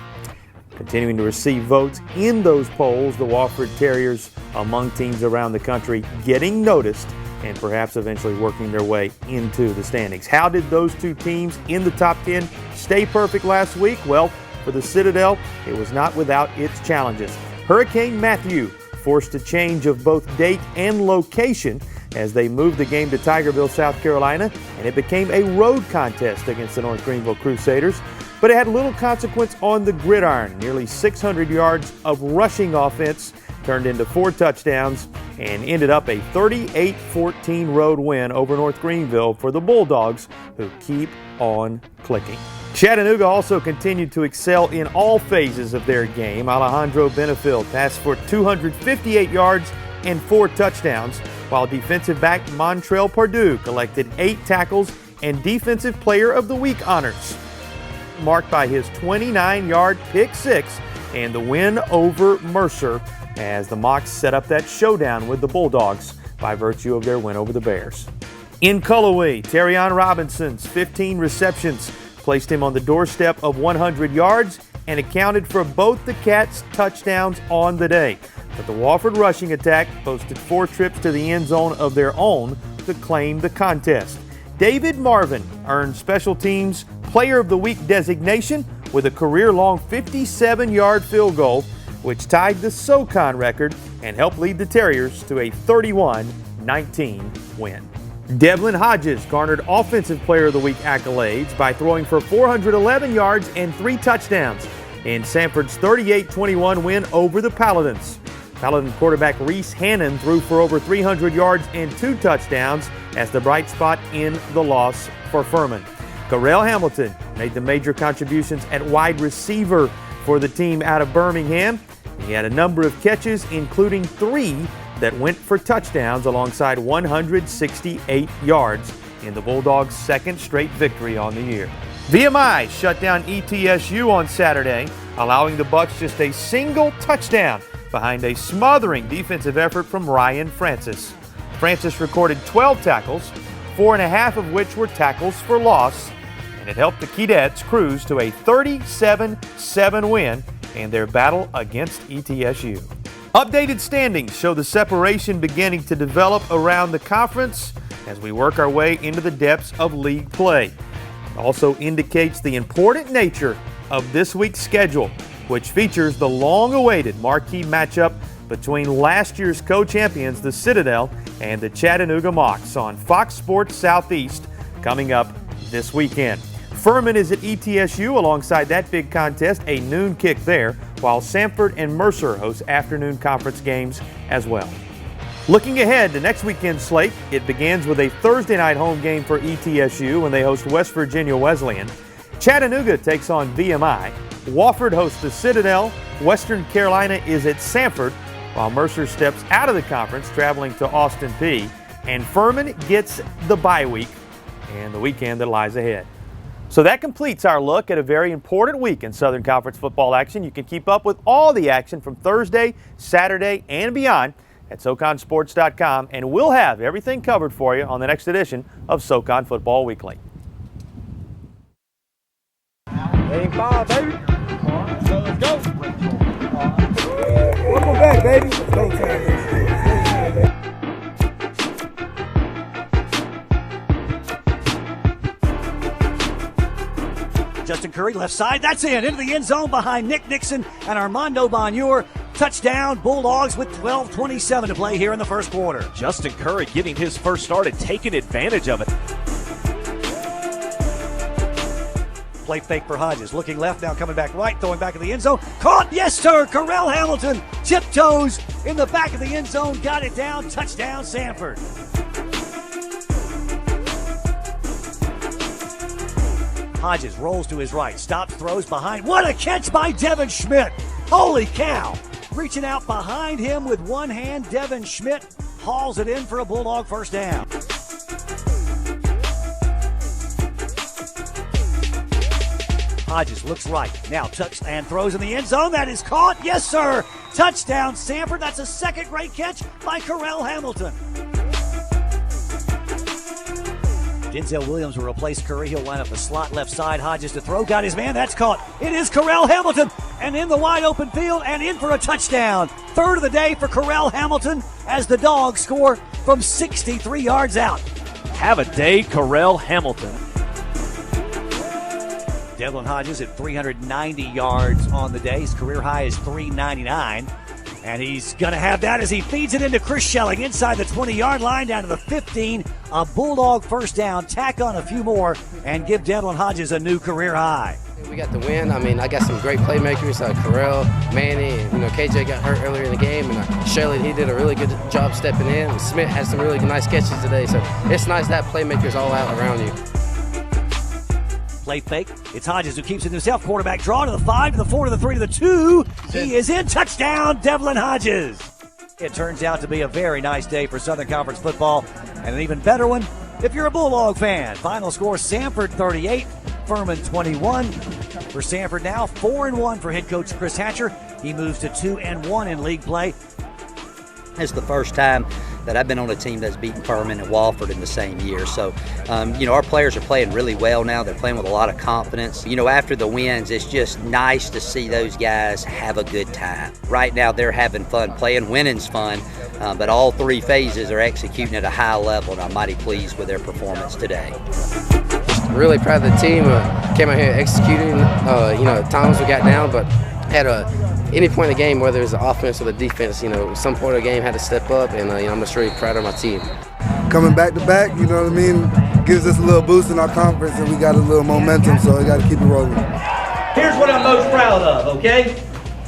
Continuing to receive votes in those polls, the Wofford Terriers among teams around the country getting noticed and perhaps eventually working their way into the standings. How did those two teams in the top 10 stay perfect last week? Well, for the Citadel, it was not without its challenges. Hurricane Matthew forced a change of both date and location as they moved the game to Tigerville, South Carolina, and it became a road contest against the North Greenville Crusaders. But it had little consequence on the gridiron. Nearly 600 yards of rushing offense turned into 4 touchdowns and ended up a 38-14 road win over North Greenville for the Bulldogs, who keep on clicking. Chattanooga also continued to excel in all phases of their game. Alejandro Benefield passed for 258 yards and 4 touchdowns, while defensive back Montrell Pardue collected 8 tackles and Defensive Player of the Week honors, marked by his 29-yard pick six and the win over Mercer as the Mocs set up that showdown with the Bulldogs by virtue of their win over the Bears. In Cullowhee, Terrion Robinson's 15 receptions placed him on the doorstep of 100 yards and accounted for both the Cats' touchdowns on the day. But the Wofford rushing attack posted 4 trips to the end zone of their own to claim the contest. David Marvin earned Special Teams Player of the Week designation with a career-long 57-yard field goal, which tied the SoCon record and helped lead the Terriers to a 31-19 win. Devlin Hodges garnered Offensive Player of the Week accolades by throwing for 411 yards and 3 touchdowns in Samford's 38-21 win over the Paladins. Paladin quarterback Reese Hannon threw for over 300 yards and 2 touchdowns as the bright spot in the loss for Furman. Correll Hamilton made the major contributions at wide receiver for the team out of Birmingham. He had a number of catches, including 3 that went for touchdowns alongside 168 yards in the Bulldogs' second straight victory on the year. VMI shut down ETSU on Saturday, allowing the Bucks just a single touchdown behind a smothering defensive effort from Ryan Francis. Francis recorded 12 tackles, 4.5 of which were tackles for loss, and it helped the Keydets cruise to a 37-7 win in their battle against ETSU. Updated standings show the separation beginning to develop around the conference as we work our way into the depths of league play. It also indicates the important nature of this week's schedule, which features the long-awaited marquee matchup between last year's co-champions, the Citadel, and the Chattanooga Mocs on Fox Sports Southeast coming up this weekend. Furman is at ETSU alongside that big contest, a noon kick there, while Samford and Mercer host afternoon conference games as well. Looking ahead to next weekend's slate, it begins with a Thursday night home game for ETSU when they host West Virginia Wesleyan. Chattanooga takes on VMI. Wofford hosts the Citadel. Western Carolina is at Samford, while Mercer steps out of the conference, traveling to Austin Peay. And Furman gets the bye week and the weekend that lies ahead. So that completes our look at a very important week in Southern Conference football action. You can keep up with all the action from Thursday, Saturday, and beyond at SoConSports.com, and we'll have everything covered for you on the next edition of SoCon Football Weekly. Game 5, baby. So let's go. Welcome back, baby. Go time, baby. Justin Curry, left side, that's in, into the end zone behind Nick Nixon and Armando Bonjour. Touchdown, Bulldogs with 12:27 to play here in the first quarter. Justin Curry getting his first start and taking advantage of it. Play fake for Hodges, looking left, now coming back right, throwing back in the end zone. Caught, yes sir, Correll Hamilton, tiptoes in the back of the end zone, got it down, touchdown, Samford. Hodges rolls to his right, stops, throws behind. What a catch by Devin Schmidt. Holy cow. Reaching out behind him with one hand, Devin Schmidt hauls it in for a Bulldog first down. Hodges looks right, now tucks and throws in the end zone. That is caught, yes sir. Touchdown, Samford. That's a second great catch by Correll Hamilton. Denzel Williams will replace Curry. He'll line up the slot left side. Hodges to throw. Got his man. That's caught. It is Correll Hamilton. And in the wide open field and in for a touchdown. Third of the day for Correll Hamilton as the Dogs score from 63 yards out. Have a day, Correll Hamilton. Devlin Hodges at 390 yards on the day. His career high is 399. And he's going to have that as he feeds it into Chris Schelling inside the 20-yard line down to the 15. A Bulldog first down. Tack on a few more and give Devlin Hodges a new career high. We got the win. I mean, I got some great playmakers. Correll, Manny, and, KJ got hurt earlier in the game. And Shelley, he did a really good job stepping in. And Smith had some really nice catches today. So it's nice to have playmakers all out around you. Play fake. It's Hodges who keeps it himself. Quarterback draw to the 5, to the 4, to the 3, to the 2. He is in. Touchdown, Devlin Hodges. It turns out to be a very nice day for Southern Conference football, and an even better one if you're a Bulldog fan. Final score, Samford 38, Furman 21. For Samford now, 4-1 for head coach Chris Hatcher. He moves to 2-1 in league play. It's the first time that I've been on a team that's beaten Furman and Wofford in the same year. So, our players are playing really well now. They're playing with a lot of confidence. After the wins, it's just nice to see those guys have a good time. Right now, they're having fun playing. Winning's fun, but all three phases are executing at a high level, and I'm mighty pleased with their performance today. Really proud of the team. Came out here executing. At times we got down, but had any point in the game, whether it was the offense or the defense, some point of the game had to step up, and I'm just really proud of my team. Coming back to back, gives us a little boost in our conference, and we got a little momentum, so we got to keep it rolling. Here's what I'm most proud of, okay?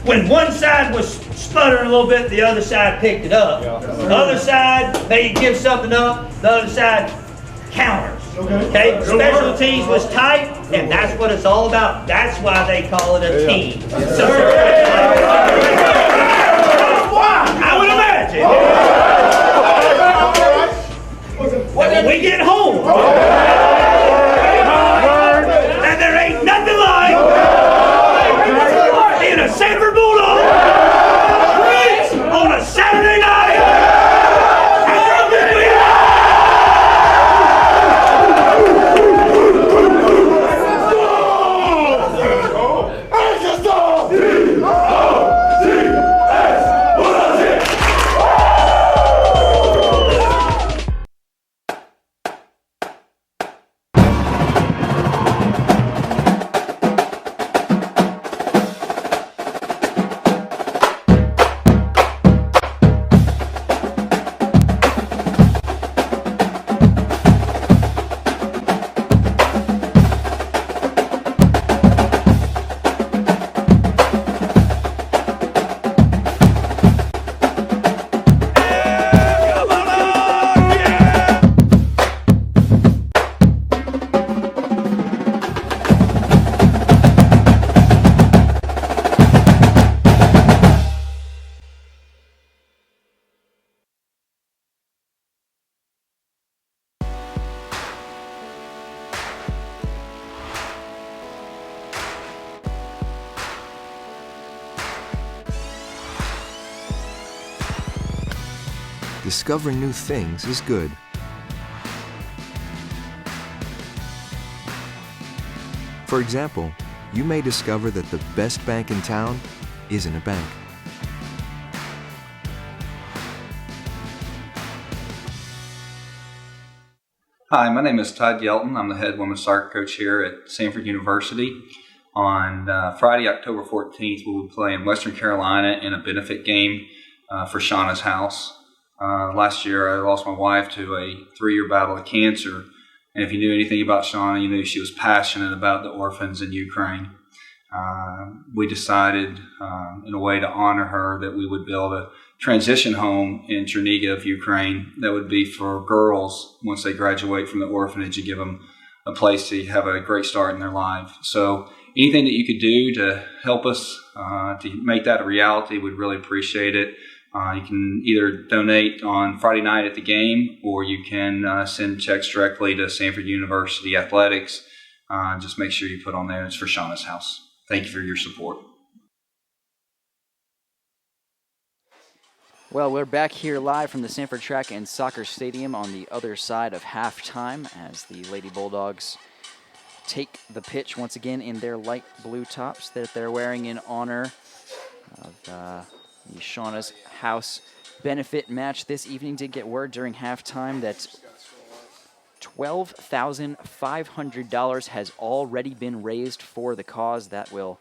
When one side was sputtering a little bit, the other side picked it up. The other side may give something up, the other side counters. Okay? Special teams was tight, and that's what it's all about. That's why they call it a team. So, I would imagine. When we get home, and there ain't nothing like being a Samford Bulldog on a Saturday night. Discovering new things is good. For example, you may discover that the best bank in town isn't a bank. Hi, my name is Todd Yelton. I'm the head women's soccer coach here at Samford University. On Friday, October 14th, we'll be playing Western Carolina in a benefit game for Shauna's House. Last year, I lost my wife to a 3-year battle of cancer. And if you knew anything about Shauna, you knew she was passionate about the orphans in Ukraine. We decided, in a way to honor her, that we would build a transition home in Chernihiv, Ukraine, that would be for girls once they graduate from the orphanage, to give them a place to have a great start in their life. So anything that you could do to help us to make that a reality, we'd really appreciate it. You can either donate on Friday night at the game, or you can send checks directly to Samford University Athletics. Just make sure you put on there, it's for Shauna's House. Thank you for your support. Well, we're back here live from the Samford Track and Soccer Stadium on the other side of halftime as the Lady Bulldogs take the pitch once again in their light blue tops that they're wearing in honor of the Shauna's House benefit match this evening. Did get word during halftime that $12,500 has already been raised for the cause. That will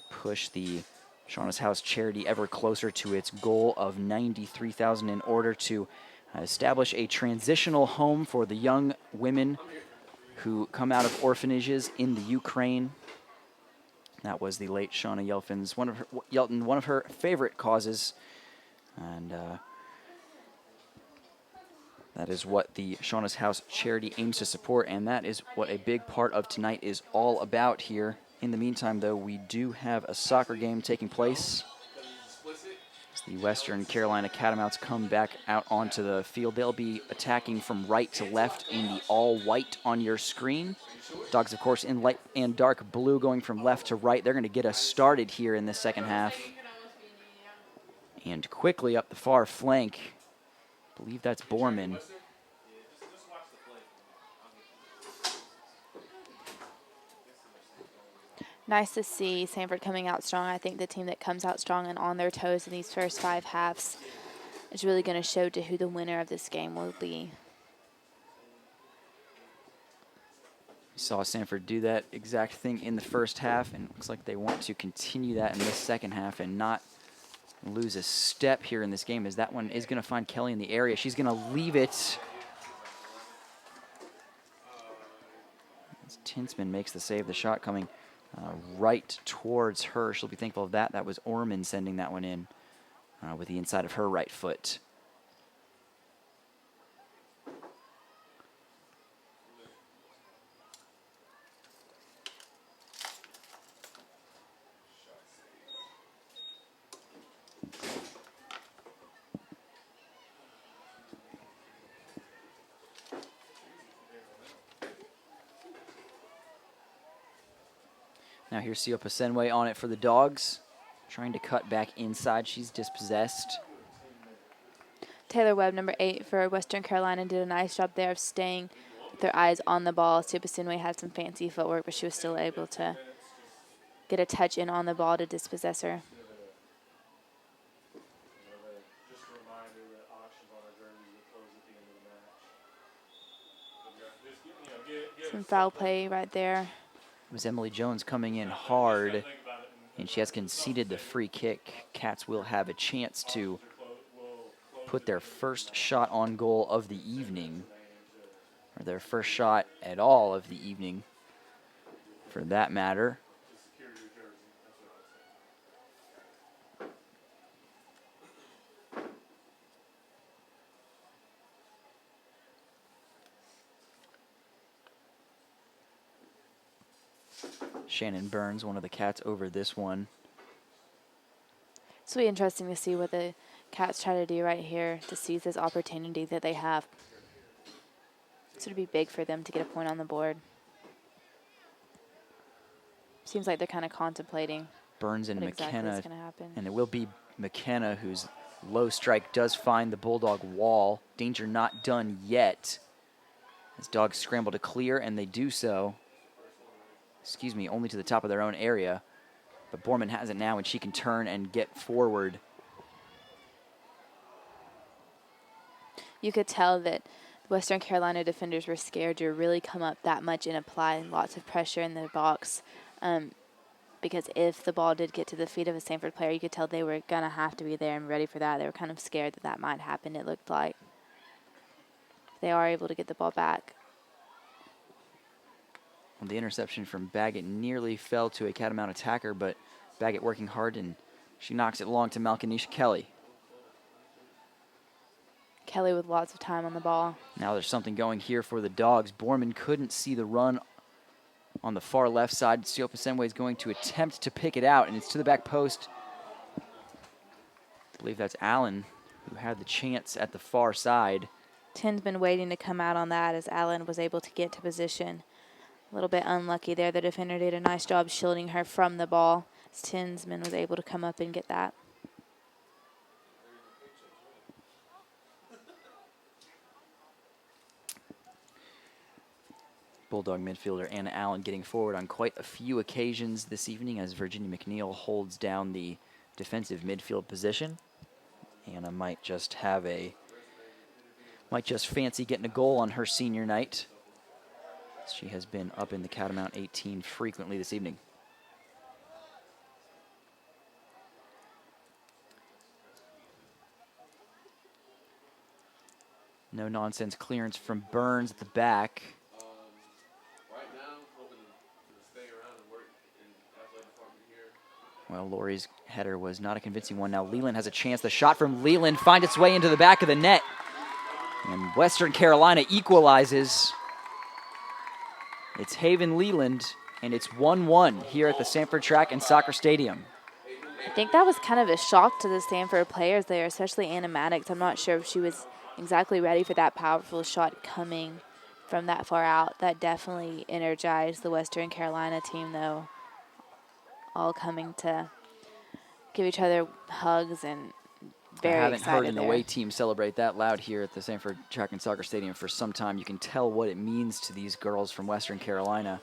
push the Shauna's House charity ever closer to its goal of $93,000 in order to establish a transitional home for the young women who come out of orphanages in the Ukraine. That was the late Shauna Yelton's one of her favorite causes, and that is what the Shauna's House charity aims to support, and that is what a big part of tonight is all about here. In the meantime, though, we do have a soccer game taking place as the Western Carolina Catamounts come back out onto the field. They'll be attacking from right to left in the all-white on your screen. Dogs, of course, in light and dark blue going from left to right. They're going to get us started here in the second half. And quickly up the far flank, I believe that's Borman. Nice to see Samford coming out strong. I think the team that comes out strong and on their toes in these first 5 halves is really going to show to who the winner of this game will be. We saw Samford do that exact thing in the first half, and it looks like they want to continue that in this second half and not lose a step here in this game, as that one is going to find Kelly in the area. She's going to leave it. As Tinsman makes the save, the shot coming right towards her. She'll be thankful of that. That was Orman sending that one in with the inside of her right foot. Now here's Seoposenwe on it for the Dogs, trying to cut back inside. She's dispossessed. Taylor Webb, number 8 for Western Carolina, did a nice job there of staying with their eyes on the ball. Seoposenwe had some fancy footwork, but she was still able to get a touch in on the ball to dispossess her. Some foul play right there. It was Emily Jones coming in hard, and she has conceded the free kick. Cats will have a chance to put their first shot on goal of the evening, or their first shot at all of the evening, for that matter. Shannon Burns, one of the Cats, over this one. It's really interesting to see what the Cats try to do right here to seize this opportunity that they have. So it'd be big for them to get a point on the board. Seems like they're kind of contemplating Burns and McKenna, McKenna, gonna happen. And it will be McKenna whose low strike does find the Bulldog wall. Danger not done yet. As Dogs scramble to clear, and they do so. Excuse me, only to the top of their own area. But Borman has it now, and she can turn and get forward. You could tell that Western Carolina defenders were scared to really come up that much and apply lots of pressure in the box. Because if the ball did get to the feet of a Samford player, you could tell they were going to have to be there and ready for that. They were kind of scared that that might happen, it looked like. They are able to get the ball back. Well, the interception from Baggett nearly fell to a Catamount attacker, but Baggett working hard, and she knocks it long to Malkanisha Kelly. Kelly with lots of time on the ball. Now there's something going here for the Dogs. Borman couldn't see the run on the far left side. Seoposenwe is going to attempt to pick it out, and it's to the back post. I believe that's Allen who had the chance at the far side. Tin's been waiting to come out on that as Allen was able to get to position. A little bit unlucky there. The defender did a nice job shielding her from the ball as Tinsman was able to come up and get that. Bulldog midfielder Anna Allen getting forward on quite a few occasions this evening as Virginia McNeil holds down the defensive midfield position. Anna might just fancy getting a goal on her senior night. She has been up in the Catamount 18 frequently this evening. No nonsense clearance from Burns at the back. Well, Laurie's header was not a convincing one. Now Leland has a chance. The shot from Leland finds its way into the back of the net. And Western Carolina equalizes. It's Haven Leland, and it's 1-1 here at the Samford Track and Soccer Stadium. I think that was kind of a shock to the Samford players there, especially Anna Maddox. I'm not sure if she was exactly ready for that powerful shot coming from that far out. That definitely energized the Western Carolina team, though. All coming to give each other hugs and very excited. I haven't heard an there. away team celebrate that loud here at the Samford Track and Soccer Stadium for some time. You can tell what it means to these girls from Western Carolina.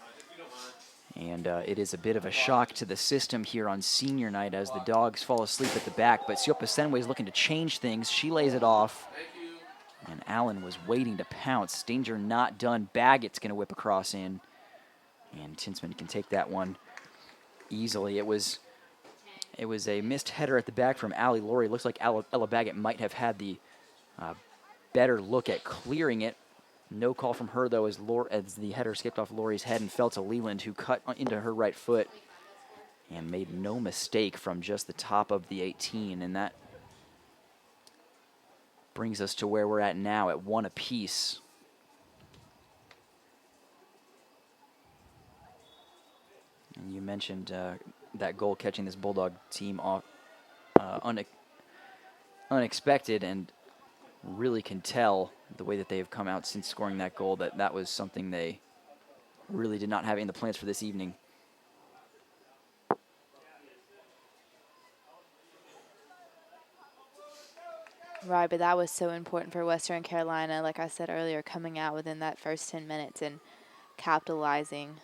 And it is a bit of a shock to the system here on senior night as the Dogs fall asleep at the back. But Seoposenwe is looking to change things. She lays it off. And Allen was waiting to pounce. Danger not done. Baggett's going to whip across in. And Tinsman can take that one easily. It was a missed header at the back from Allie Laurie. Looks like Ella Baggett might have had the better look at clearing it. No call from her, though, as the header skipped off Laurie's head and fell to Leland, who cut into her right foot and made no mistake from just the top of the 18. And that brings us to where we're at now at 1 apiece. And you mentioned that goal catching this Bulldog team off unexpected, and really can tell the way that they have come out since scoring that goal that that was something they really did not have in the plans for this evening. Right, but that was so important for Western Carolina, like I said earlier, coming out within that first 10 minutes and capitalizing.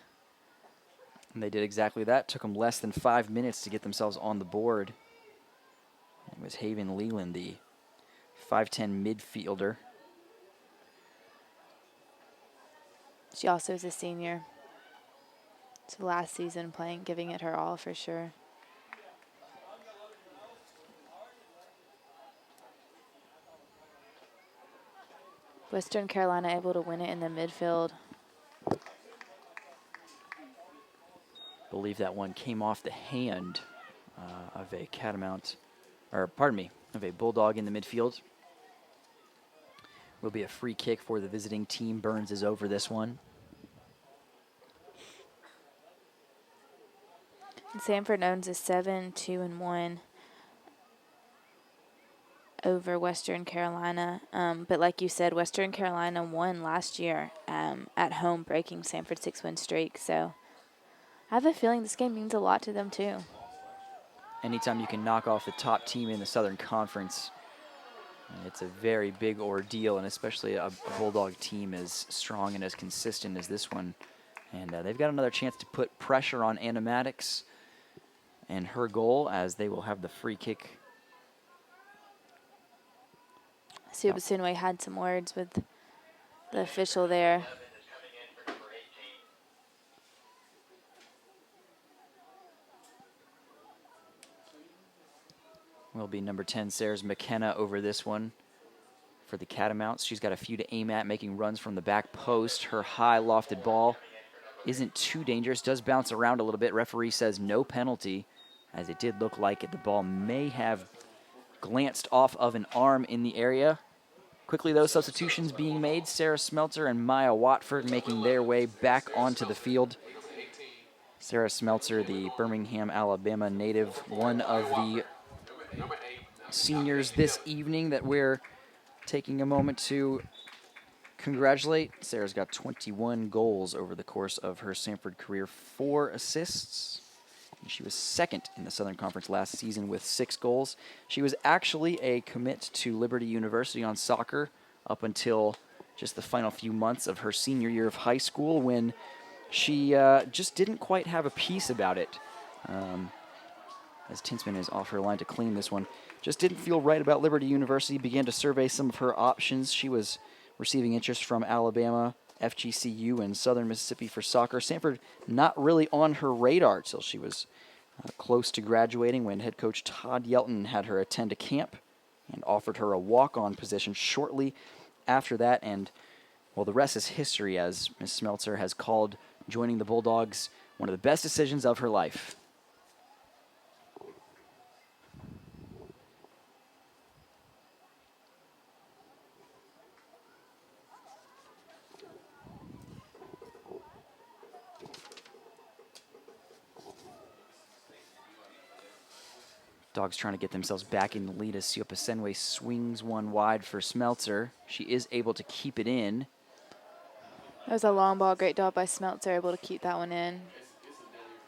And they did exactly that. Took them less than 5 minutes to get themselves on the board. It was Haven Leland, the 5'10" midfielder. She also is a senior. So last season giving it her all for sure. Western Carolina able to win it in the midfield. Believe that one came off the hand of a Catamount, or pardon me, of a Bulldog in the midfield. Will be a free kick for the visiting team. Burns is over this one. And Samford owns a 7-2-1 over Western Carolina. But like you said, Western Carolina won last year at home, breaking Samford's 6-win streak. So I have a feeling this game means a lot to them too. Anytime you can knock off the top team in the Southern Conference, it's a very big ordeal, and especially a Bulldog team as strong and as consistent as this one. And they've got another chance to put pressure on Anna Maddox and her goal, as they will have the free kick. Seoposenwe had some words with the official there. Will be number 10, Sarah's McKenna over this one for the Catamounts. She's got a few to aim at, making runs from the back post. Her high lofted ball isn't too dangerous, does bounce around a little bit. Referee says no penalty, as it did look like the ball may have glanced off of an arm in the area. Quickly, those substitutions being made. Sarah Smeltzer and Maya Watford making their way back onto the field. Sarah Smeltzer, the Birmingham, Alabama native, one of the seniors this evening that we're taking a moment to congratulate. Sarah's got 21 goals over the course of her Samford career, 4 assists. And she was second in the Southern Conference last season with 6 goals. She was actually a commit to Liberty University on soccer up until just the final few months of her senior year of high school, when she just didn't quite have a piece about it. As Tinsman is off her line to clean this one. Just didn't feel right about Liberty University, began to survey some of her options. She was receiving interest from Alabama, FGCU, and Southern Mississippi for soccer. Samford not really on her radar till she was close to graduating, when head coach Todd Yelton had her attend a camp and offered her a walk-on position shortly after that. And, well, the rest is history, as Ms. Smeltzer has called joining the Bulldogs one of the best decisions of her life. Dogs trying to get themselves back in the lead as Seoposenwe swings one wide for Smeltzer. She is able to keep it in. That was a long ball. Great job by Smeltzer, able to keep that one in.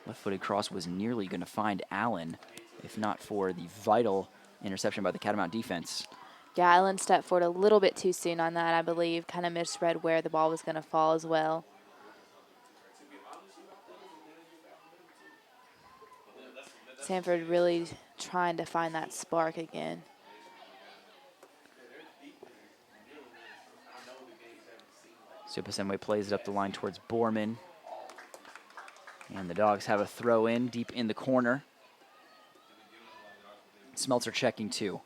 Left-footed cross was nearly going to find Allen, if not for the vital interception by the Catamount defense. Yeah, Allen stepped forward a little bit too soon on that, I believe. Kind of misread where the ball was going to fall as well. Samford really trying to find that spark again. Seoposenwe plays it up the line towards Borman. And the Dogs have a throw in deep in the corner. Smeltzer checking too.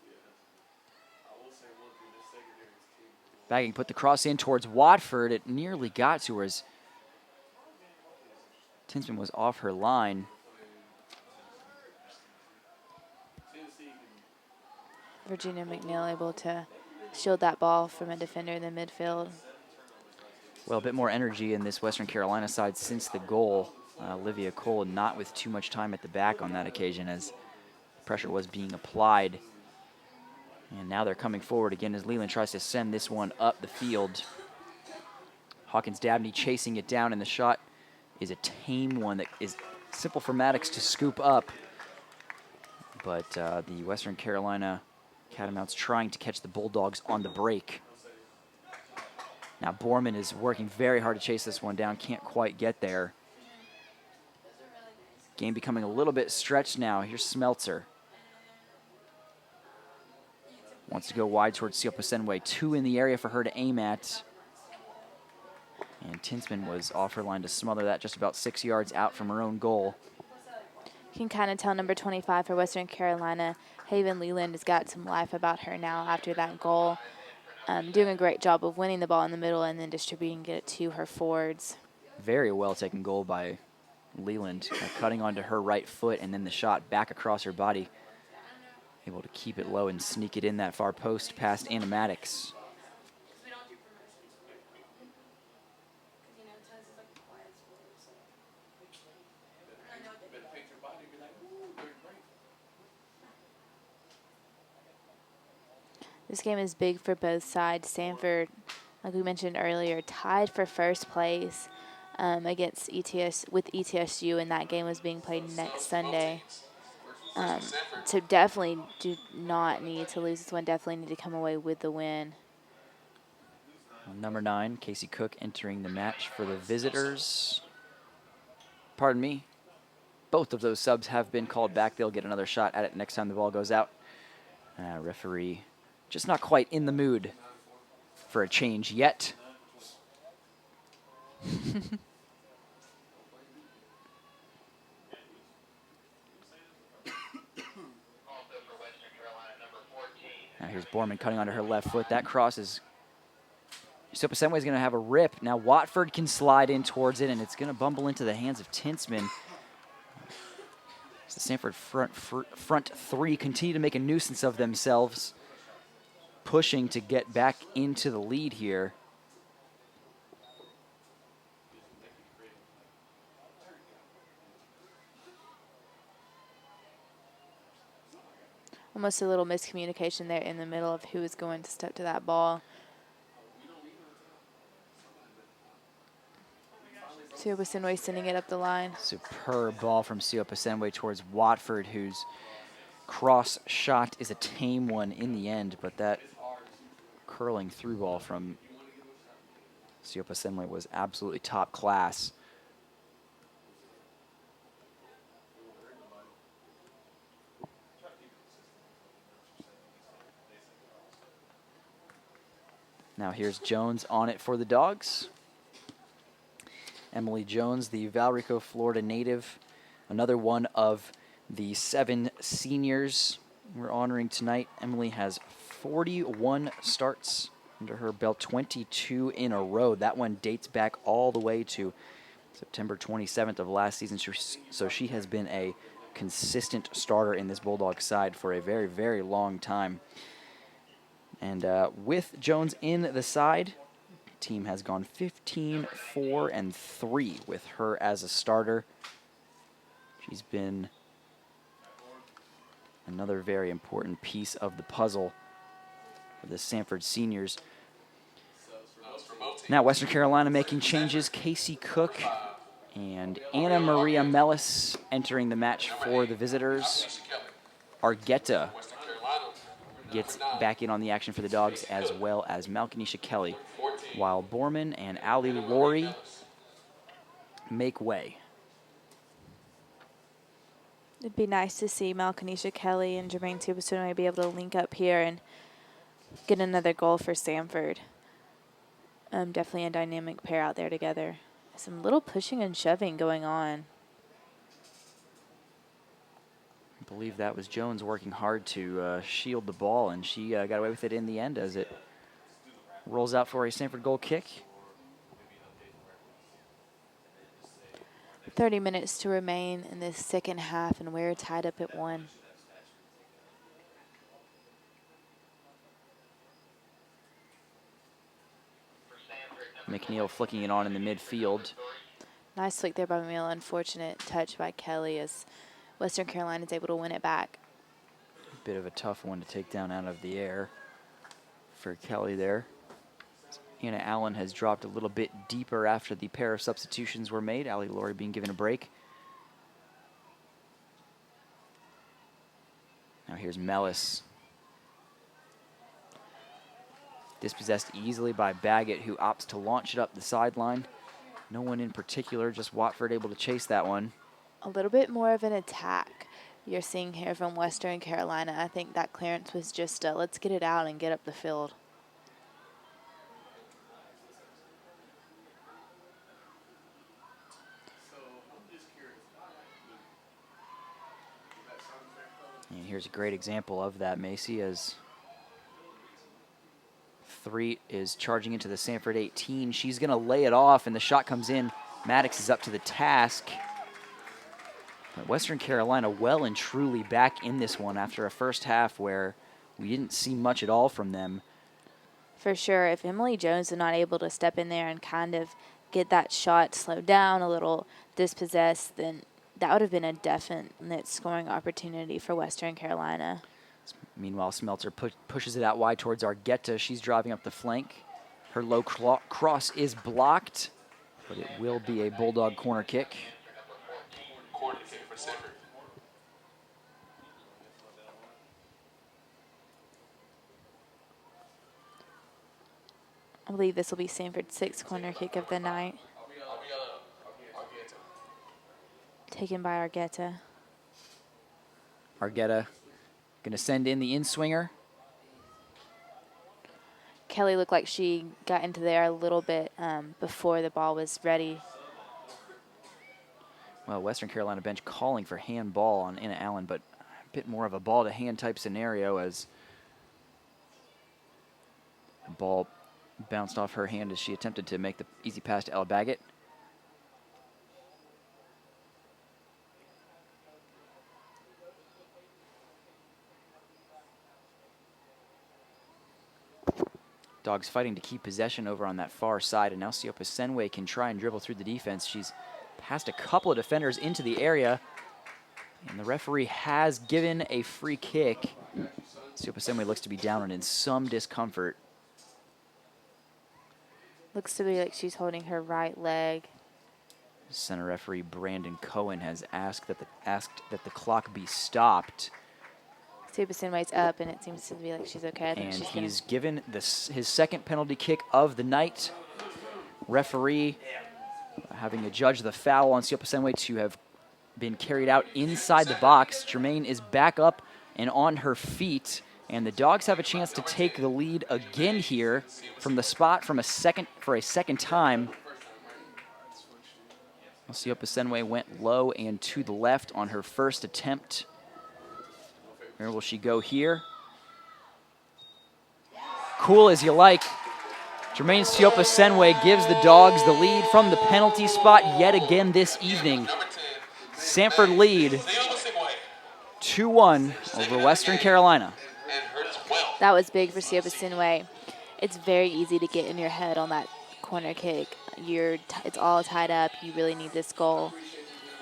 Bagging put the cross in towards Watford. It nearly got to her as Tinsman was off her line. Virginia McNeil able to shield that ball from a defender in the midfield. Well, a bit more energy in this Western Carolina side since the goal. Olivia Cole not with too much time at the back on that occasion, as pressure was being applied. And now they're coming forward again as Leland tries to send this one up the field. Hawkins Dabney chasing it down, and the shot is a tame one that is simple for Maddox to scoop up. But the Western Carolina Catamounts trying to catch the Bulldogs on the break. Now Borman is working very hard to chase this one down, can't quite get there. Game becoming a little bit stretched now. Here's Smeltzer. Wants to go wide towards Seoposenwe. 2 in the area for her to aim at. And Tinsman was off her line to smother that just about 6 yards out from her own goal. You can kind of tell number 25 for Western Carolina, Haven Leland, has got some life about her now after that goal. Doing a great job of winning the ball in the middle and then distributing it to her forwards. Very well taken goal by Leland, cutting onto her right foot, and then the shot back across her body. Able to keep it low and sneak it in that far post past Anna Maddox. This game is big for both sides. Samford, like we mentioned earlier, tied for first place against ETSU, and that game was being played next Sunday. So definitely do not need to lose this one. Definitely need to come away with the win. Number 9, Casey Cook entering the match for the visitors. Pardon me. Both of those subs have been called back. They'll get another shot at it next time the ball goes out. Referee just not quite in the mood for a change yet. Now here's Borman cutting onto her left foot. That cross is... Seoposenwe is going to have a rip. Now Watford can slide in towards it, and it's going to bumble into the hands of Tinsman. The Samford front three continue to make a nuisance of themselves, pushing to get back into the lead here. Almost a little miscommunication there in the middle of who was going to step to that ball. Seoposenwe sending it up the line. Superb ball from Seoposenwe towards Watford, whose cross shot is a tame one in the end, but that curling through ball from Seoposenwe was absolutely top class. Now here's Jones on it for the Dogs. Emily Jones, the Valrico, Florida native, another one of the 7 seniors we're honoring tonight. Emily has 41 starts under her belt, 22 in a row. That one dates back all the way to September 27th of last season, so she has been a consistent starter in this Bulldog side for a very, very long time. And with Jones in the side, the team has gone 15-4-3 with her as a starter. She's been another very important piece of the puzzle for the Samford seniors. Now Western Carolina making changes. Casey Cook and Anna Maria Mellis entering the match for the visitors. Argueta gets back in on the action for the Dogs, as well as Malkanisha Kelly, while Borman and Ali Laurie make way. It'd be nice to see Malkanisha Kelly and Jermaine Seoposenwe be able to link up here and get another goal for Samford. Definitely a dynamic pair out there together. Some little pushing and shoving going on. I believe that was Jones working hard to shield the ball, and she got away with it in the end as it rolls out for a Samford goal kick. 30 minutes to remain in this second half, and we're tied up at 1. McNeil flicking it on in the midfield. Nice flick there by Emil. Unfortunate touch by Kelly as Western Carolina is able to win it back. Bit of a tough one to take down out of the air for Kelly there. Anna Allen has dropped a little bit deeper after the pair of substitutions were made. Ali Laurie being given a break. Now here's Mellis. Dispossessed easily by Baggett, who opts to launch it up the sideline. No one in particular, just Watford able to chase that one. A little bit more of an attack you're seeing here from Western Carolina. I think that clearance was just let's get it out and get up the field. And here's a great example of that, Macy, as 3 is charging into the Samford 18. She's going to lay it off, and the shot comes in. Maddox is up to the task. But Western Carolina well and truly back in this one after a first half where we didn't see much at all from them. For sure, if Emily Jones is not able to step in there and kind of get that shot slowed down, a little dispossessed, then that would have been a definite scoring opportunity for Western Carolina. Meanwhile, Smeltzer pushes it out wide towards Argueta. She's driving up the flank. Her low cross is blocked, but it will be a Bulldog corner kick. Corner kick for Samford. I believe this will be Samford's 6th corner kick of the night. Taken by Argueta. Argueta going to send in the in-swinger. Kelly looked like she got into there a little bit before the ball was ready. Well, Western Carolina bench calling for handball on Anna Allen, but a bit more of a ball-to-hand type scenario as the ball bounced off her hand as she attempted to make the easy pass to Ella Baggett. Dogs fighting to keep possession over on that far side, and now Seoposenwe can try and dribble through the defense. She's passed a couple of defenders into the area, and the referee has given a free kick. Seoposenwe looks to be down and in some discomfort. Looks to be like she's holding her right leg. Center referee Brandon Cohen has asked that the clock be stopped. Seoposenwe's up, and it seems to be like she's okay. I think And she's he's given his second penalty kick of the night. Referee having to judge the foul on Seoposenwe to have been carried out inside the box. Jermaine is back up and on her feet, and the Dogs have a chance to take the lead again here from the spot for a second time. Seoposenwe went low and to the left on her first attempt. Where will she go here? Cool as you like. Jermaine Seoposenwe gives the Dogs the lead from the penalty spot yet again this evening. Samford lead 2-1 over Western Carolina. That was big for Seoposenwe. It's very easy to get in your head on that corner kick. It's all tied up. You really need this goal.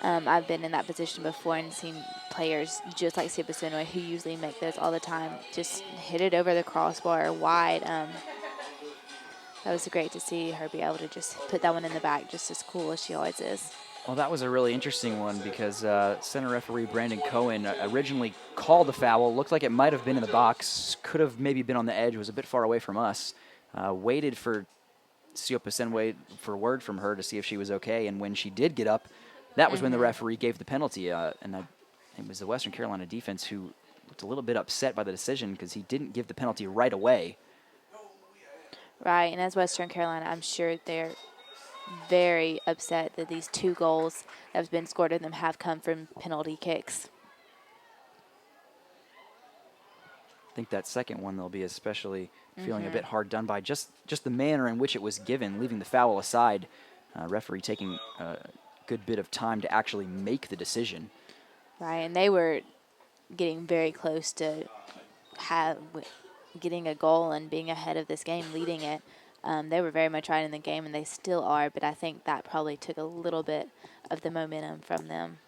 I've been in that position before and seen players just like Seoposenwe, who usually make those all the time, just hit it over the crossbar wide. That was great to see her be able to just put that one in the back, just as cool as she always is. Well, that was a really interesting one because center referee Brandon Cohen originally called the foul. Looked like it might have been in the box. Could have maybe been on the edge. Was a bit far away from us. Waited for Seoposenwe for word from her to see if she was okay. And when she did get up, that was when the referee gave the penalty. And it was the Western Carolina defense who looked a little bit upset by the decision because he didn't give the penalty right away. Right, and as Western Carolina, I'm sure they're very upset that these 2 goals that have been scored in them have come from penalty kicks. I think that second one they'll be especially feeling a bit hard done by just the manner in which it was given, leaving the foul aside. Referee taking a good bit of time to actually make the decision. Right, and they were getting very close to getting a goal and being ahead of this game, leading it. They were very much right in the game, and they still are, but I think that probably took a little bit of the momentum from them.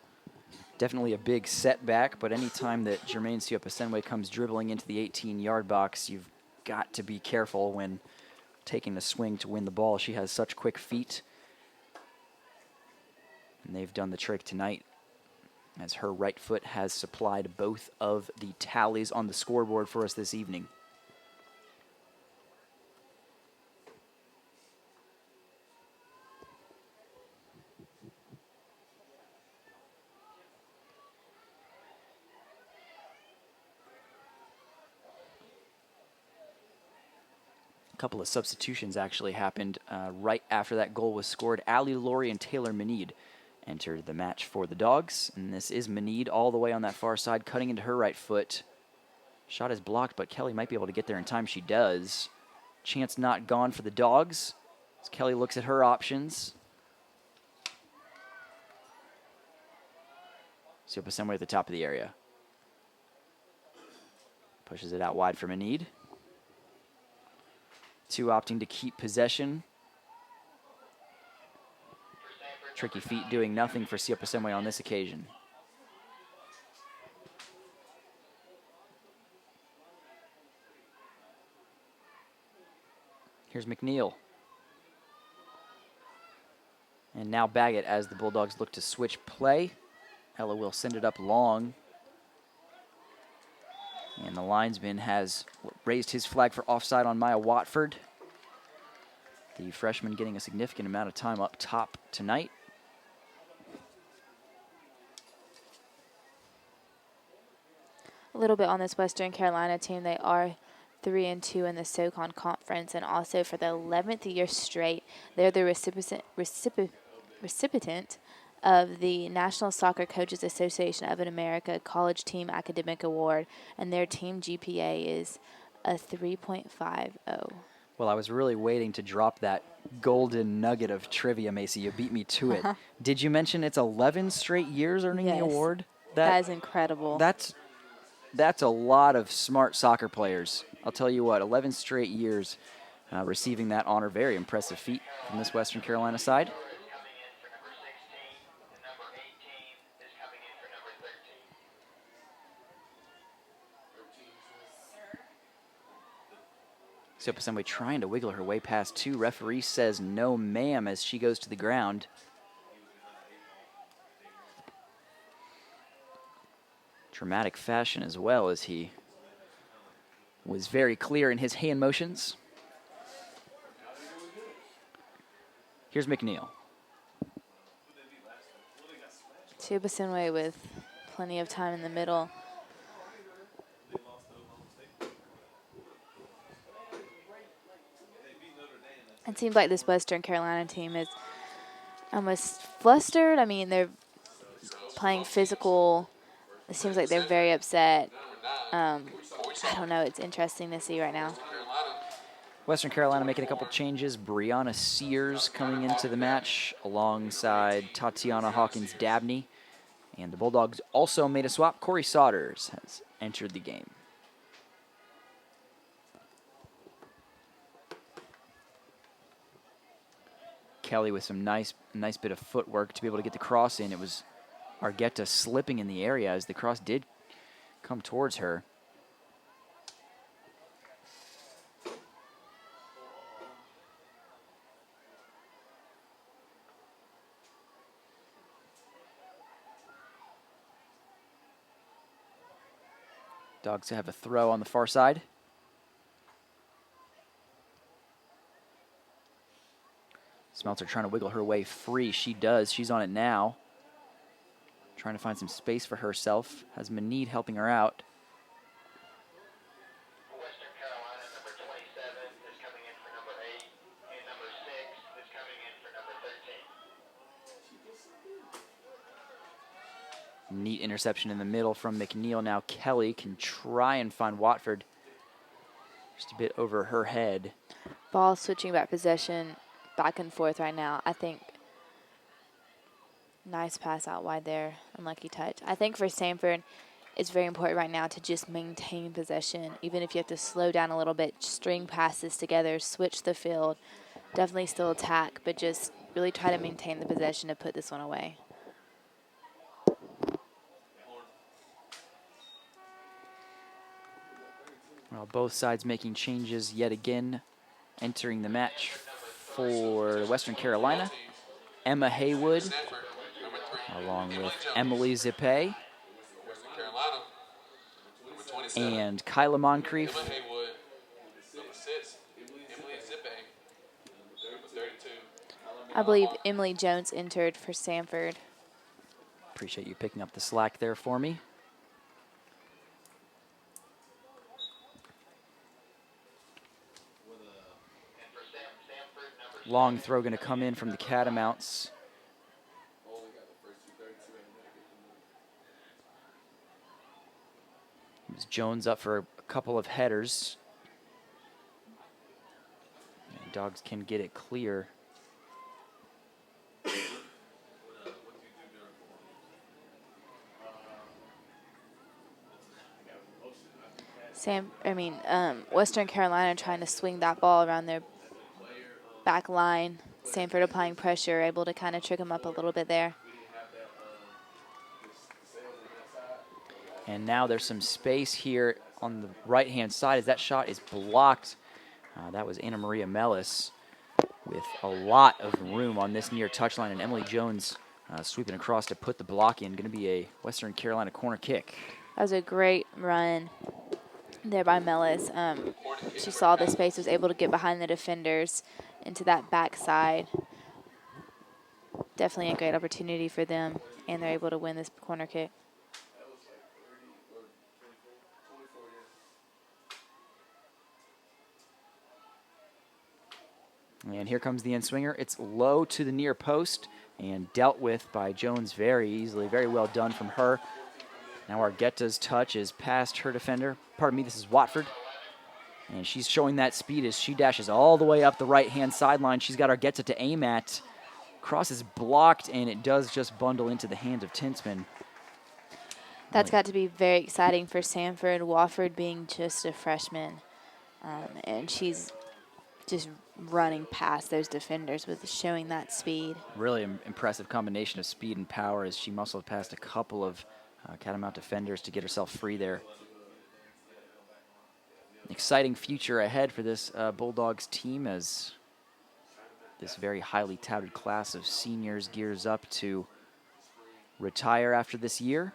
Definitely a big setback, but anytime that Jermaine Seoposenwe comes dribbling into the 18-yard box, you've got to be careful when taking a swing to win the ball. She has such quick feet, and they've done the trick tonight as her right foot has supplied both of the tallies on the scoreboard for us this evening. A couple of substitutions actually happened right after that goal was scored. Allie Laurie and Taylor Meneed entered the match for the Dogs, and this is Meneed all the way on that far side, cutting into her right foot. Shot is blocked, but Kelly might be able to get there in time. She does. Chance not gone for the Dogs as Kelly looks at her options. Seoposenwe at the top of the area. Pushes it out wide for Meneed. 2 opting to keep possession. Tricky feet doing nothing for Seoposenwe on this occasion. Here's McNeil. And now Baggett as the Bulldogs look to switch play. Ella will send it up long. And the linesman has raised his flag for offside on Maya Watford. The freshman getting a significant amount of time up top tonight. A little bit on this Western Carolina team. They are 3-2 in the SoCon Conference, and also for the 11th year straight, they're the recipient of the National Soccer Coaches Association of America College Team Academic Award, and their team GPA is a 3.50. Well, I was really waiting to drop that golden nugget of trivia, Macy. You beat me to it. Did you mention it's 11 straight years earning the Yes. award? That is incredible. That's a lot of smart soccer players. I'll tell you what, 11 straight years receiving that honor. Very impressive feat from this Western Carolina side. Seoposenwe trying to wiggle her way past two. Referee says no ma'am as she goes to the ground. Dramatic fashion as well, as he was very clear in his hand motions. Here's McNeil. Seoposenwe with plenty of time in the middle. It seems like this Western Carolina team is almost flustered. I mean, they're playing physical. It seems like they're very upset. I don't know. It's interesting to see right now. Western Carolina making a couple changes. Brianna Sears coming into the match alongside Tatiana Hawkins-Dabney. And the Bulldogs also made a swap. Corey Sodders has entered the game. Kelly with some nice bit of footwork to be able to get the cross in. It was Argueta slipping in the area as the cross did come towards her. Dogs have a throw on the far side. Smelter trying to wiggle her way free. She does. She's on it now. Trying to find some space for herself. Has Manid helping her out. Western Carolina, number 27 is coming in for number 8, and number 6 is coming in for number 13. Neat interception in the middle from McNeil. Now Kelly can try and find Watford just a bit over her head. Ball switching back possession back and forth right now. I think nice pass out wide there. Unlucky touch. I think for Samford, it's very important right now to just maintain possession. Even if you have to slow down a little bit, string passes together, switch the field. Definitely still attack, but just really try to maintain the possession to put this one away. Well, both sides making changes yet again. Entering the match for Western Carolina, Emma Haywood, along with Emily Zippe and Kyla Moncrief. I believe Emily Jones entered for Samford. Appreciate you picking up the slack there for me. Long throw going to come in from the Catamounts. Jones up for a couple of headers. And Dogs can get it clear. Western Carolina trying to swing that ball around their back line. Samford applying pressure, able to kind of trick them up a little bit there. And now there's some space here on the right-hand side as that shot is blocked. That was Anna Maria Mellis with a lot of room on this near touchline, and Emily Jones sweeping across to put the block in. Going to be a Western Carolina corner kick. That was a great run there by Mellis. She saw the space, was able to get behind the defenders into that backside. Definitely a great opportunity for them, and they're able to win this corner kick. And here comes the in-swinger. It's low to the near post and dealt with by Jones very easily. Very well done from her. Now Argueta's touch is past her defender. Pardon me, this is Watford. And she's showing that speed as she dashes all the way up the right-hand sideline. She's got Argueta to aim at. Cross is blocked, and it does just bundle into the hands of Tinsman. That's got to be very exciting for Samford. Wofford being just a freshman, and she's just running past those defenders with showing that speed. Really impressive combination of speed and power as she muscled past a couple of Catamount defenders to get herself free there. An exciting future ahead for this Bulldogs team as this very highly touted class of seniors gears up to retire after this year.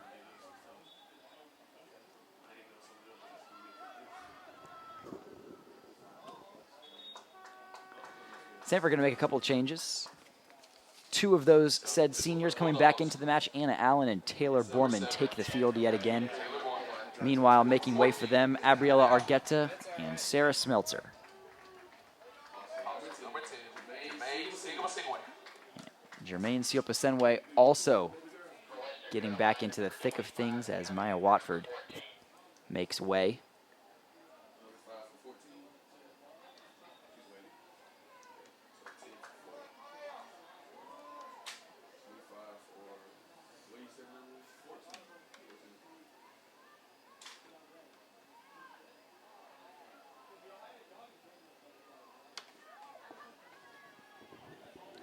Samford going to make a couple of changes. Two of those said seniors coming back into the match. Anna Allen and Taylor Borman take the field yet again. Meanwhile, making way for them, Abriella Argueta and Sarah Smeltzer. Jermaine Seoposenwe also getting back into the thick of things as Maya Watford makes way.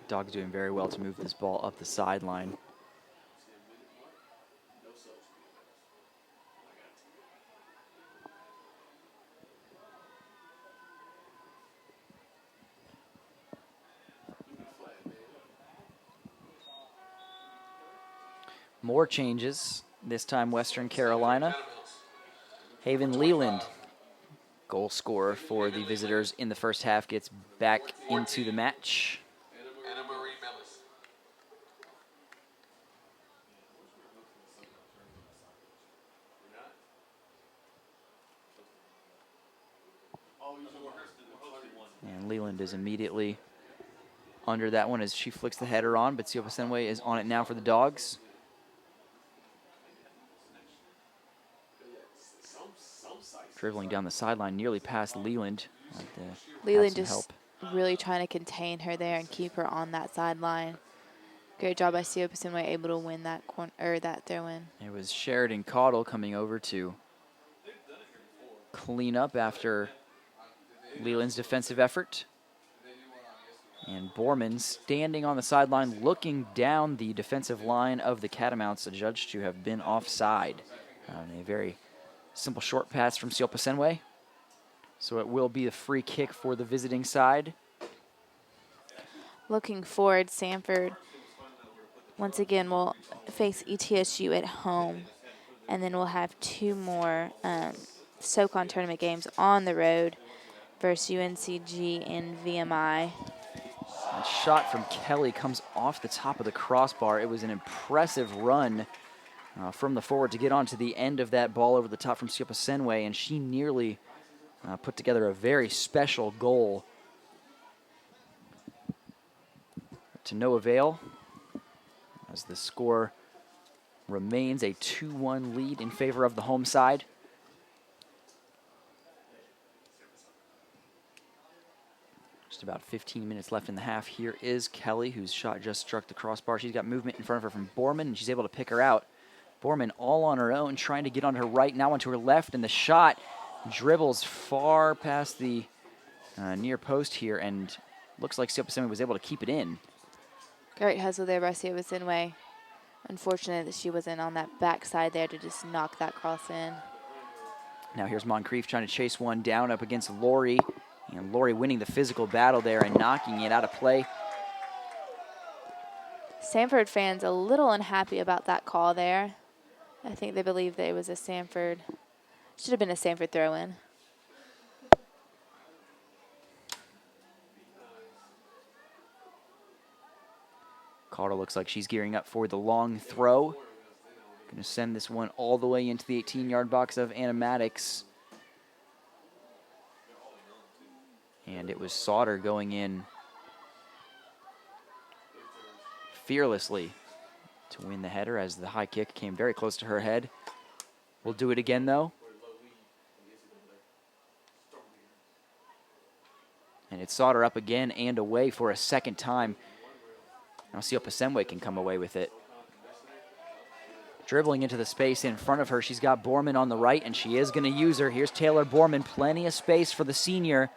Dogs doing very well to move this ball up the sideline. More changes, this time Western Carolina. Haven Leland, goal scorer for the visitors in the first half, gets back into the match. And Leland is immediately under that one as she flicks the header on, but Seoposenwe is on it now for the Dogs. Dribbling down the sideline, nearly past Leland. Leland just really trying to contain her there and keep her on that sideline. Great job by Seoposenwe, able to win that that throw-in. It was Sheridan Caudle coming over to clean up after Leland's defensive effort. And Borman standing on the sideline, looking down the defensive line of the Catamounts, adjudged to have been offside. A very simple short pass from Seoposenwe. So it will be a free kick for the visiting side. Looking forward, Samford once again will face ETSU at home. And then we'll have two more SoCon tournament games on the road versus UNCG and VMI. That shot from Kelly comes off the top of the crossbar. It was an impressive run from the forward to get onto the end of that ball over the top from Seoposenwe, and she nearly put together a very special goal. To no avail, as the score remains a 2-1 lead in favor of the home side. Just about 15 minutes left in the half. Here is Kelly, whose shot just struck the crossbar. She's got movement in front of her from Borman, and she's able to pick her out. Borman all on her own, trying to get on her right, now onto her left, and the shot dribbles far past the near post here, and looks like Seoposenwe was able to keep it in. Great hustle there by Seoposenwe. Unfortunate that she wasn't on that backside there to just knock that cross in. Now here's Moncrief trying to chase one down up against Laurie. And Laurie winning the physical battle there and knocking it out of play. Samford fans a little unhappy about that call there. I think they believe that it was a Samford, should have been a Samford throw-in. Carter looks like she's gearing up for the long throw. Going to send this one all the way into the 18-yard box of Anna Maddox. And it was Sauter going in fearlessly to win the header as the high kick came very close to her head. We'll do it again, though. And it sought her up again and away for a second time. Now Seoposenwe can come away with it. Dribbling into the space in front of her, she's got Borman on the right, and she is going to use her. Here's Taylor Borman, plenty of space for the senior.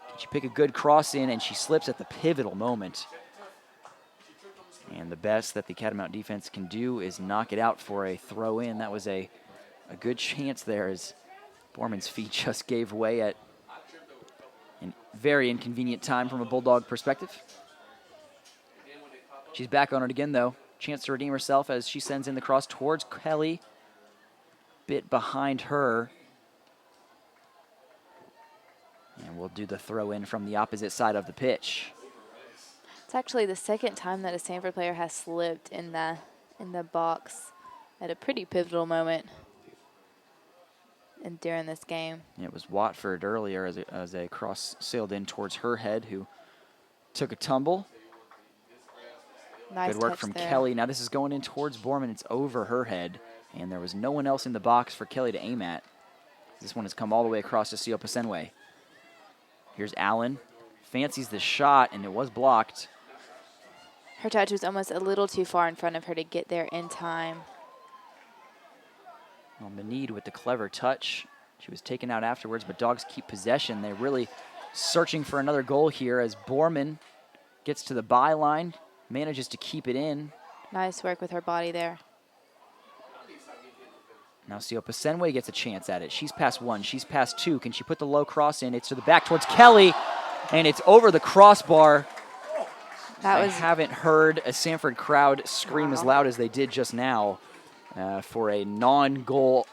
Can she pick a good cross in, and she slips at the pivotal moment. And the best that the Catamount defense can do is knock it out for a throw in. That was a good chance there as Borman's feet just gave way at a very inconvenient time from a Bulldog perspective. She's back on it again, though. Chance to redeem herself as she sends in the cross towards Kelly. Bit behind her. And we'll do the throw in from the opposite side of the pitch. It's actually the second time that a Samford player has slipped in the box at a pretty pivotal moment during this game. It was Watford earlier as a cross sailed in towards her head, who took a tumble. Nice Good work touch from there. Kelly. Now this is going in towards Borman. It's over her head, and there was no one else in the box for Kelly to aim at. This one has come all the way across to Seoposenwe. Here's Allen. Fancies the shot, and it was blocked. Her touch was almost a little too far in front of her to get there in time. Well, Meneed with the clever touch. She was taken out afterwards, but Dogs keep possession. They're really searching for another goal here as Borman gets to the byline, manages to keep it in. Nice work with her body there. Now Seoposenwe gets a chance at it. She's past one, she's past two. Can she put the low cross in? It's to the back towards Kelly, and it's over the crossbar. I haven't heard a Samford crowd scream as loud as they did just now for a non-goal.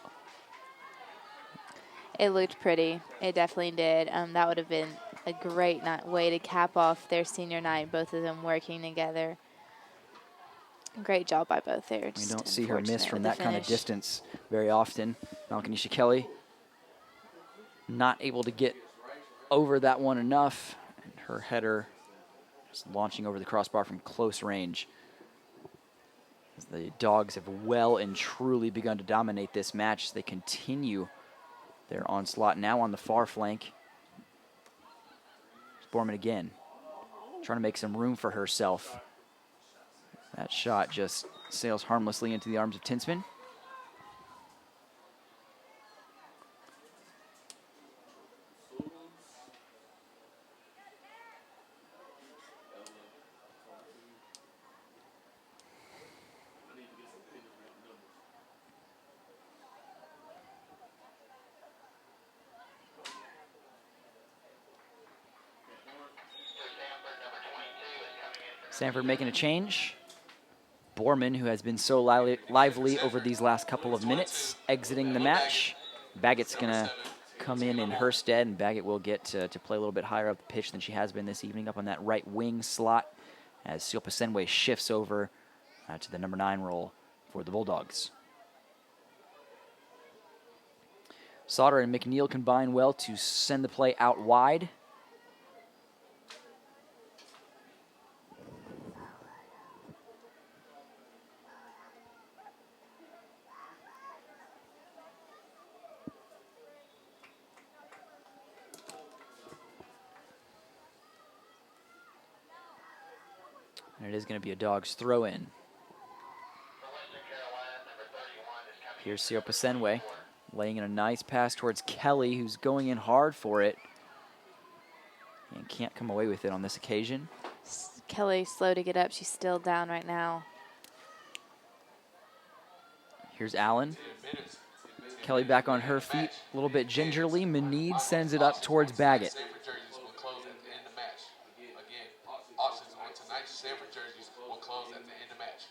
It looked pretty. It definitely did. That would have been a great way to cap off their senior night, both of them working together. Great job by both there. We don't see her miss from that kind of distance very often. Malkanisha Kelly not able to get over that one enough. And her header just launching over the crossbar from close range. As the Dogs have well and truly begun to dominate this match, they continue their onslaught now on the far flank. Borman again, trying to make some room for herself. That shot just sails harmlessly into the arms of Tinsman. Samford making a change. Borman, who has been so lively over these last couple of minutes, exiting the match. Baggett's going to come in her stead, and Baggett will get to play a little bit higher up the pitch than she has been this evening, up on that right wing slot, as Seoposenwe shifts over to the number 9 role for the Bulldogs. Sauter and McNeil combine well to send the play out wide. And it is going to be a Dogs throw-in. Here's Seoposenwe laying in a nice pass towards Kelly, who's going in hard for it and can't come away with it on this occasion. Kelly slow to get up. She's still down right now. Here's Allen. Kelly back on her feet a little bit gingerly. Meneed sends it up towards Baggett. Samford jerseys will close at the end of match.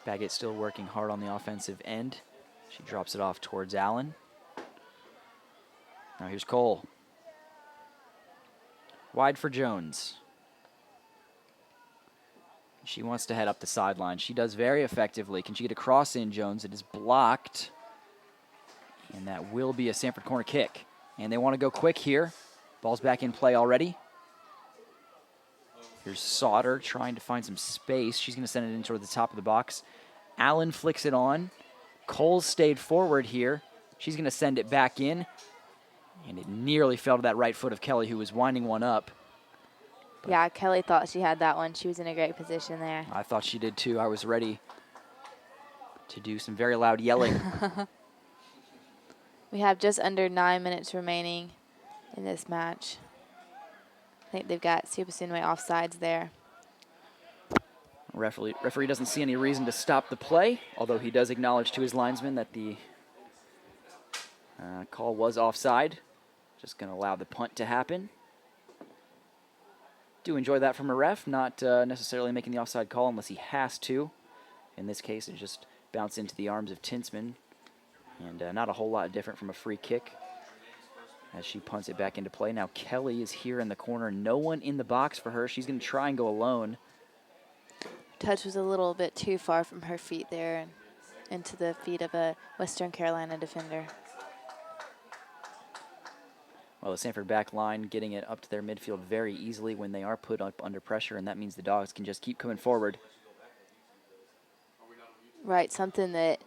Baggett still working hard on the offensive end. She drops it off towards Allen. Now here's Cole. Wide for Jones. She wants to head up the sideline. She does very effectively. Can she get a cross in, Jones? It is blocked. And that will be a Samford corner kick. And they want to go quick here. Ball's back in play already. Here's Sauter trying to find some space. She's going to send it in toward the top of the box. Allen flicks it on. Coles stayed forward here. She's going to send it back in. And it nearly fell to that right foot of Kelly, who was winding one up. Yeah, Kelly thought she had that one. She was in a great position there. I thought she did too. I was ready to do some very loud yelling. We have just under 9 minutes remaining in this match. I think they've got Seoposenwe offsides there. Referee doesn't see any reason to stop the play, although he does acknowledge to his linesman that the call was offside. Just going to allow the punt to happen. Do enjoy that from a ref, not necessarily making the offside call unless he has to. In this case, it just bounced into the arms of Tinsman, and not a whole lot different from a free kick as she punts it back into play. Now Kelly is here in the corner. No one in the box for her. She's going to try and go alone. Touch was a little bit too far from her feet there and into the feet of a Western Carolina defender. Well, the Samford back line getting it up to their midfield very easily when they are put up under pressure, and that means the Dogs can just keep coming forward. Right, something that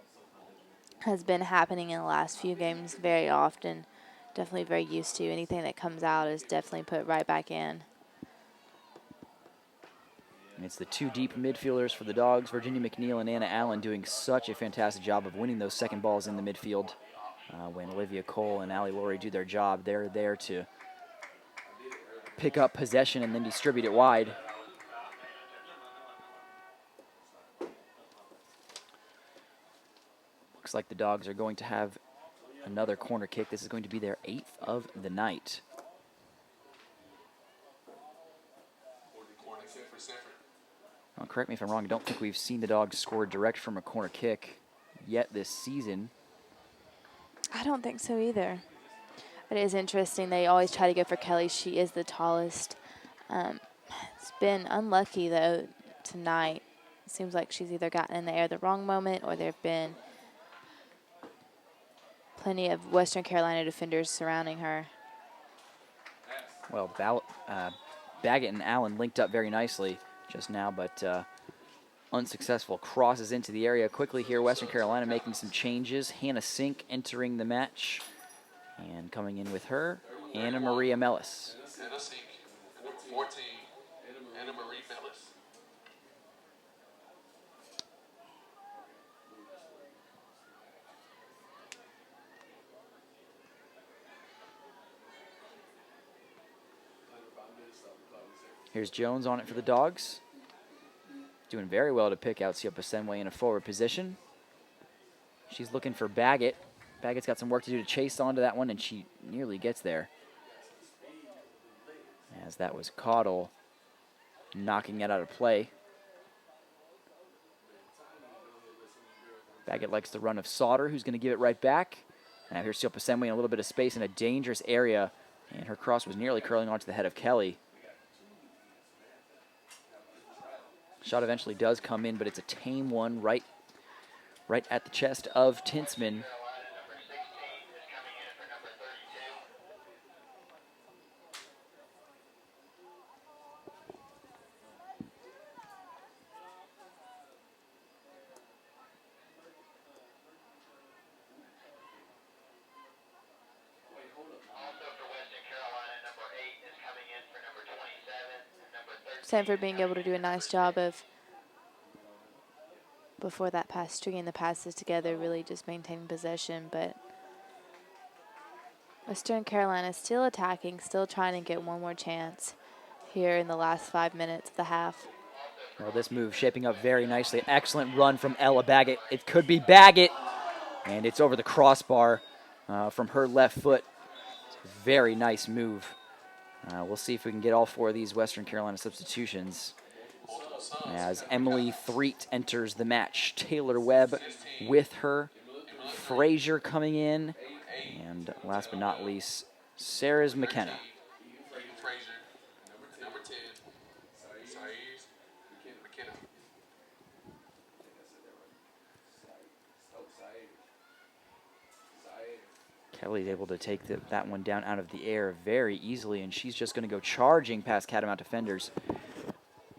has been happening in the last few games very often. Definitely very used to. Anything that comes out is definitely put right back in. And it's the two deep midfielders for the Dogs, Virginia McNeil and Anna Allen, doing such a fantastic job of winning those second balls in the midfield. When Olivia Cole and Allie Laurie do their job, they're there to pick up possession and then distribute it wide. Looks like the Dogs are going to have another corner kick. This is going to be their 8th of the night. Well, correct me if I'm wrong, I don't think we've seen the Dogs score direct from a corner kick yet this season. I don't think so either. It is interesting. They always try to go for Kelly. She is the tallest. It's been unlucky, though, tonight. It seems like she's either gotten in the air the wrong moment or there have been plenty of Western Carolina defenders surrounding her. Well, Baggett and Allen linked up very nicely just now, but unsuccessful. Crosses into the area quickly here. Western Carolina making some changes. Hannah Sink entering the match. And coming in with her, Anna Maria Mellis. Hannah Sink, number 14, Anna Marie Mellis. Here's Jones on it for the Dogs. Doing very well to pick out Seoposenwe in a forward position. She's looking for Baggett. Baggett's got some work to do to chase onto that one, and she nearly gets there. As that was Caudle knocking it out of play. Baggett likes the run of Sauter, who's going to give it right back. Now here's Seoposenwe in a little bit of space in a dangerous area, and her cross was nearly curling onto the head of Kelly. Shot eventually does come in, but it's a tame one right at the chest of Tinsman. Samford being able to do a nice job of, before that pass, stringing the passes together, really just maintaining possession. But Western Carolina still attacking, still trying to get one more chance here in the last 5 minutes of the half. Well, this move shaping up very nicely. Excellent run from Ella Baggett. It could be Baggett, and it's over the crossbar from her left foot. It's a very nice move. We'll see if we can get all 4 of these Western Carolina substitutions. As Emily Threet enters the match. Taylor Webb with her. Frazier coming in. And last but not least, Sarah's McKenna. Number 10, McKenna. Kelly's able to take that one down out of the air very easily, and she's just going to go charging past Catamount defenders.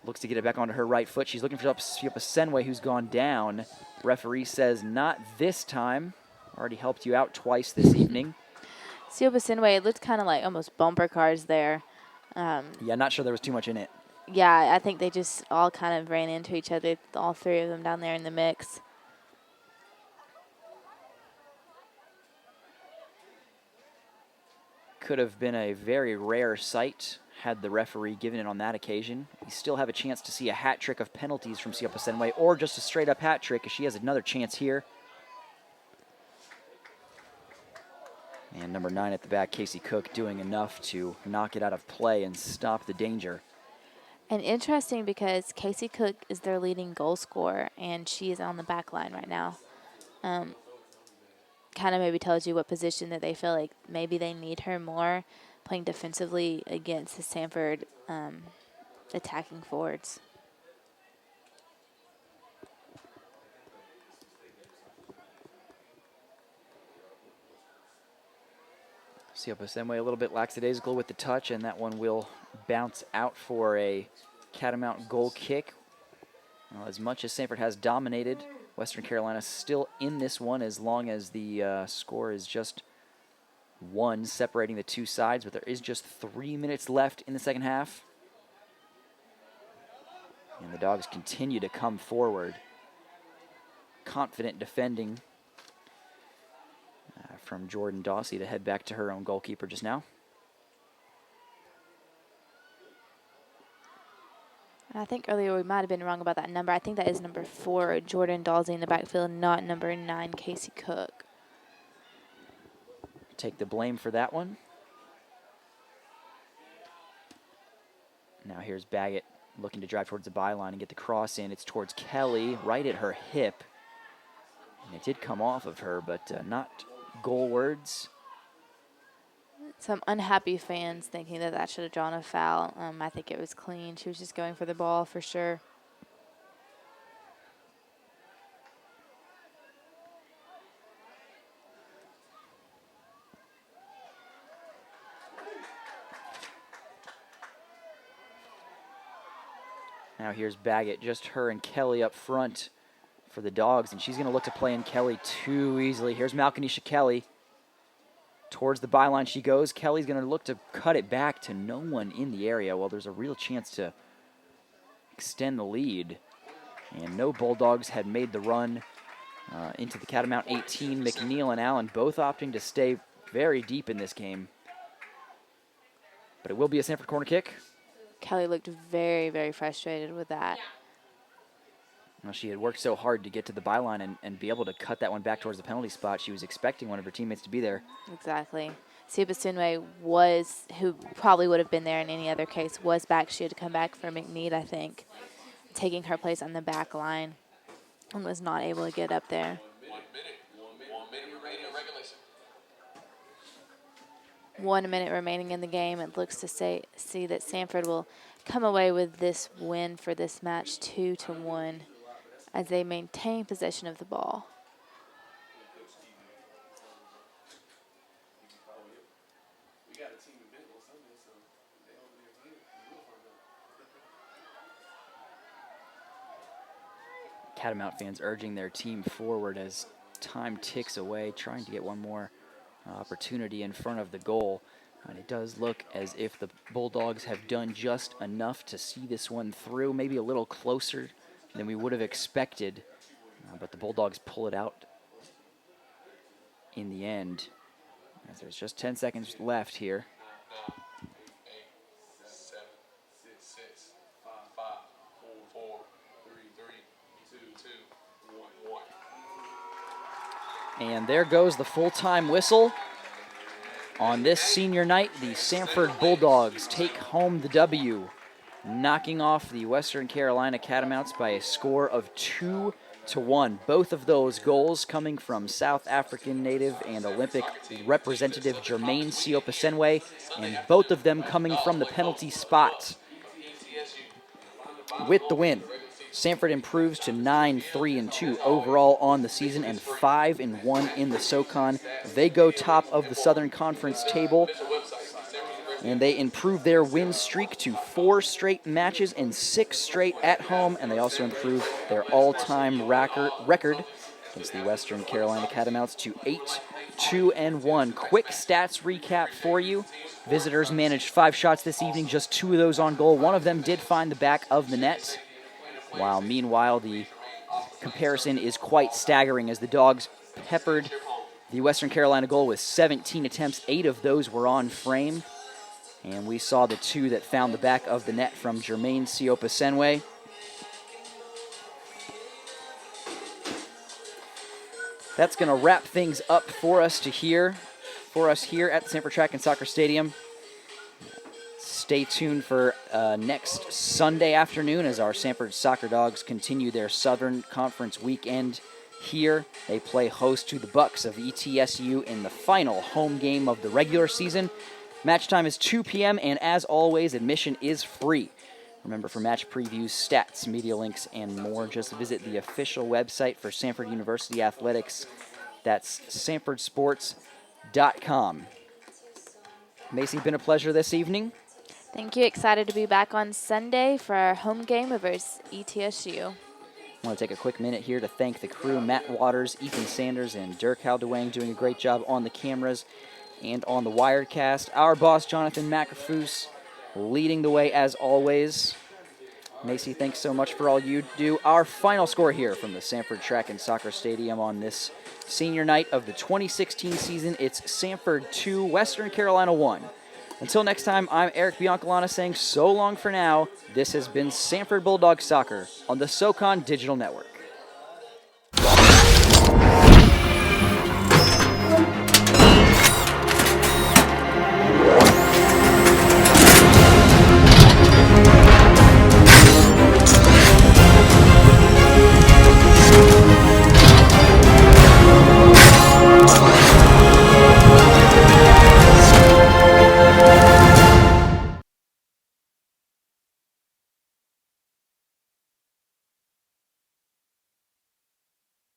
Looks to get it back onto her right foot. She's looking for Seoposenwe, who's gone down. Referee says not this time. Already helped you out twice this evening. Seoposenwe, it looked kind of like almost bumper cars there. Yeah, not sure there was too much in it. Yeah, I think they just all kind of ran into each other, all three of them down there in the mix. Could have been a very rare sight had the referee given it on that occasion. We still have a chance to see a hat trick of penalties from Seoposenwe, or just a straight up hat trick, as she has another chance here. And number 9 at the back, Casey Cook, doing enough to knock it out of play and stop the danger. And interesting because Casey Cook is their leading goal scorer, and she is on the back line right now. Kind of maybe tells you what position that they feel like maybe they need her more, playing defensively against the Samford attacking forwards. Seoposenwe a little bit lackadaisical with the touch, and that one will bounce out for a Catamount goal kick. Well, as much as Samford has dominated, Western Carolina still in this one as long as the score is just 1 separating the two sides, but there is just 3 minutes left in the second half. And the Dogs continue to come forward. Confident defending from Jordan Dawsey to head back to her own goalkeeper just now. I think earlier we might have been wrong about that number. I think that is number 4, Jordan Dawsey in the backfield, not number 9, Casey Cook. Take the blame for that one. Now here's Baggett looking to drive towards the byline and get the cross in. It's towards Kelly, right at her hip. And it did come off of her, but not goalwards. Some unhappy fans thinking that that should have drawn a foul. I think it was clean. She was just going for the ball for sure. Now here's Baggett, just her and Kelly up front for the Dogs, and she's going to look to play in Kelly too easily. Here's Malkanisha Kelly. Towards the byline she goes. Kelly's going to look to cut it back to no one in the area. Well, there's a real chance to extend the lead. And no Bulldogs had made the run into the Catamount 18. McNeil and Allen both opting to stay very deep in this game. But it will be a Samford corner kick. Kelly looked very, very frustrated with that. Well, she had worked so hard to get to the byline and be able to cut that one back towards the penalty spot. She was expecting one of her teammates to be there. Exactly. Seoposenwe was, who probably would have been there in any other case, was back. She had to come back for McNeil, I think, taking her place on the back line and was not able to get up there. 1 minute remaining in the game. It looks to see that Samford will come away with this win for this match 2-1 as they maintain possession of the ball. Catamount fans urging their team forward as time ticks away, trying to get one more opportunity in front of the goal. And it does look as if the Bulldogs have done just enough to see this one through, maybe a little closer than we would have expected. But the Bulldogs pull it out in the end, as there's just 10 seconds left here. 8, 7, 6, 5, 4, 3, 2, 1. And there goes the full-time whistle. On this senior night, the Samford Bulldogs take home the W, knocking off the Western Carolina Catamounts by a score of 2-1. Both of those goals coming from South African native and Olympic representative Jermaine Seoposenwe, and both of them coming from the penalty spot. With the win, Samford improves to 9-3-2 overall on the season and 5-1 in the SoCon. They go top of the Southern Conference table. And they improved their win streak to 4 straight matches and 6 straight at home. And they also improved their all-time record against the Western Carolina Catamounts to 8-2-1. Quick stats recap for you. Visitors managed 5 shots this evening, just 2 of those on goal. One of them did find the back of the net. While meanwhile, the comparison is quite staggering as the Dogs peppered the Western Carolina goal with 17 attempts. 8 of those were on frame. And we saw the 2 that found the back of the net from Jermaine Seoposenwe. That's going to wrap things up for us here at the Samford Track and Soccer Stadium. Stay tuned for next Sunday afternoon as our Samford Soccer Dogs continue their Southern Conference weekend here. They play host to the Bucks of ETSU in the final home game of the regular season. Match time is 2 p.m., and as always, admission is free. Remember, for match previews, stats, media links, and more, just visit the official website for Samford University Athletics. That's samfordsports.com. Macy, been a pleasure this evening. Thank you. Excited to be back on Sunday for our home game versus ETSU. I want to take a quick minute here to thank the crew, Matt Waters, Ethan Sanders, and Dirk Haldewang, doing a great job on the cameras and on the Wirecast. Our boss, Jonathan McAfoose, leading the way as always. Macy, thanks so much for all you do. Our final score here from the Samford Track and Soccer Stadium on this senior night of the 2016 season. It's Samford 2, Western Carolina 1. Until next time, I'm Eric Biancalana saying so long for now. This has been Samford Bulldogs Soccer on the SoCon Digital Network.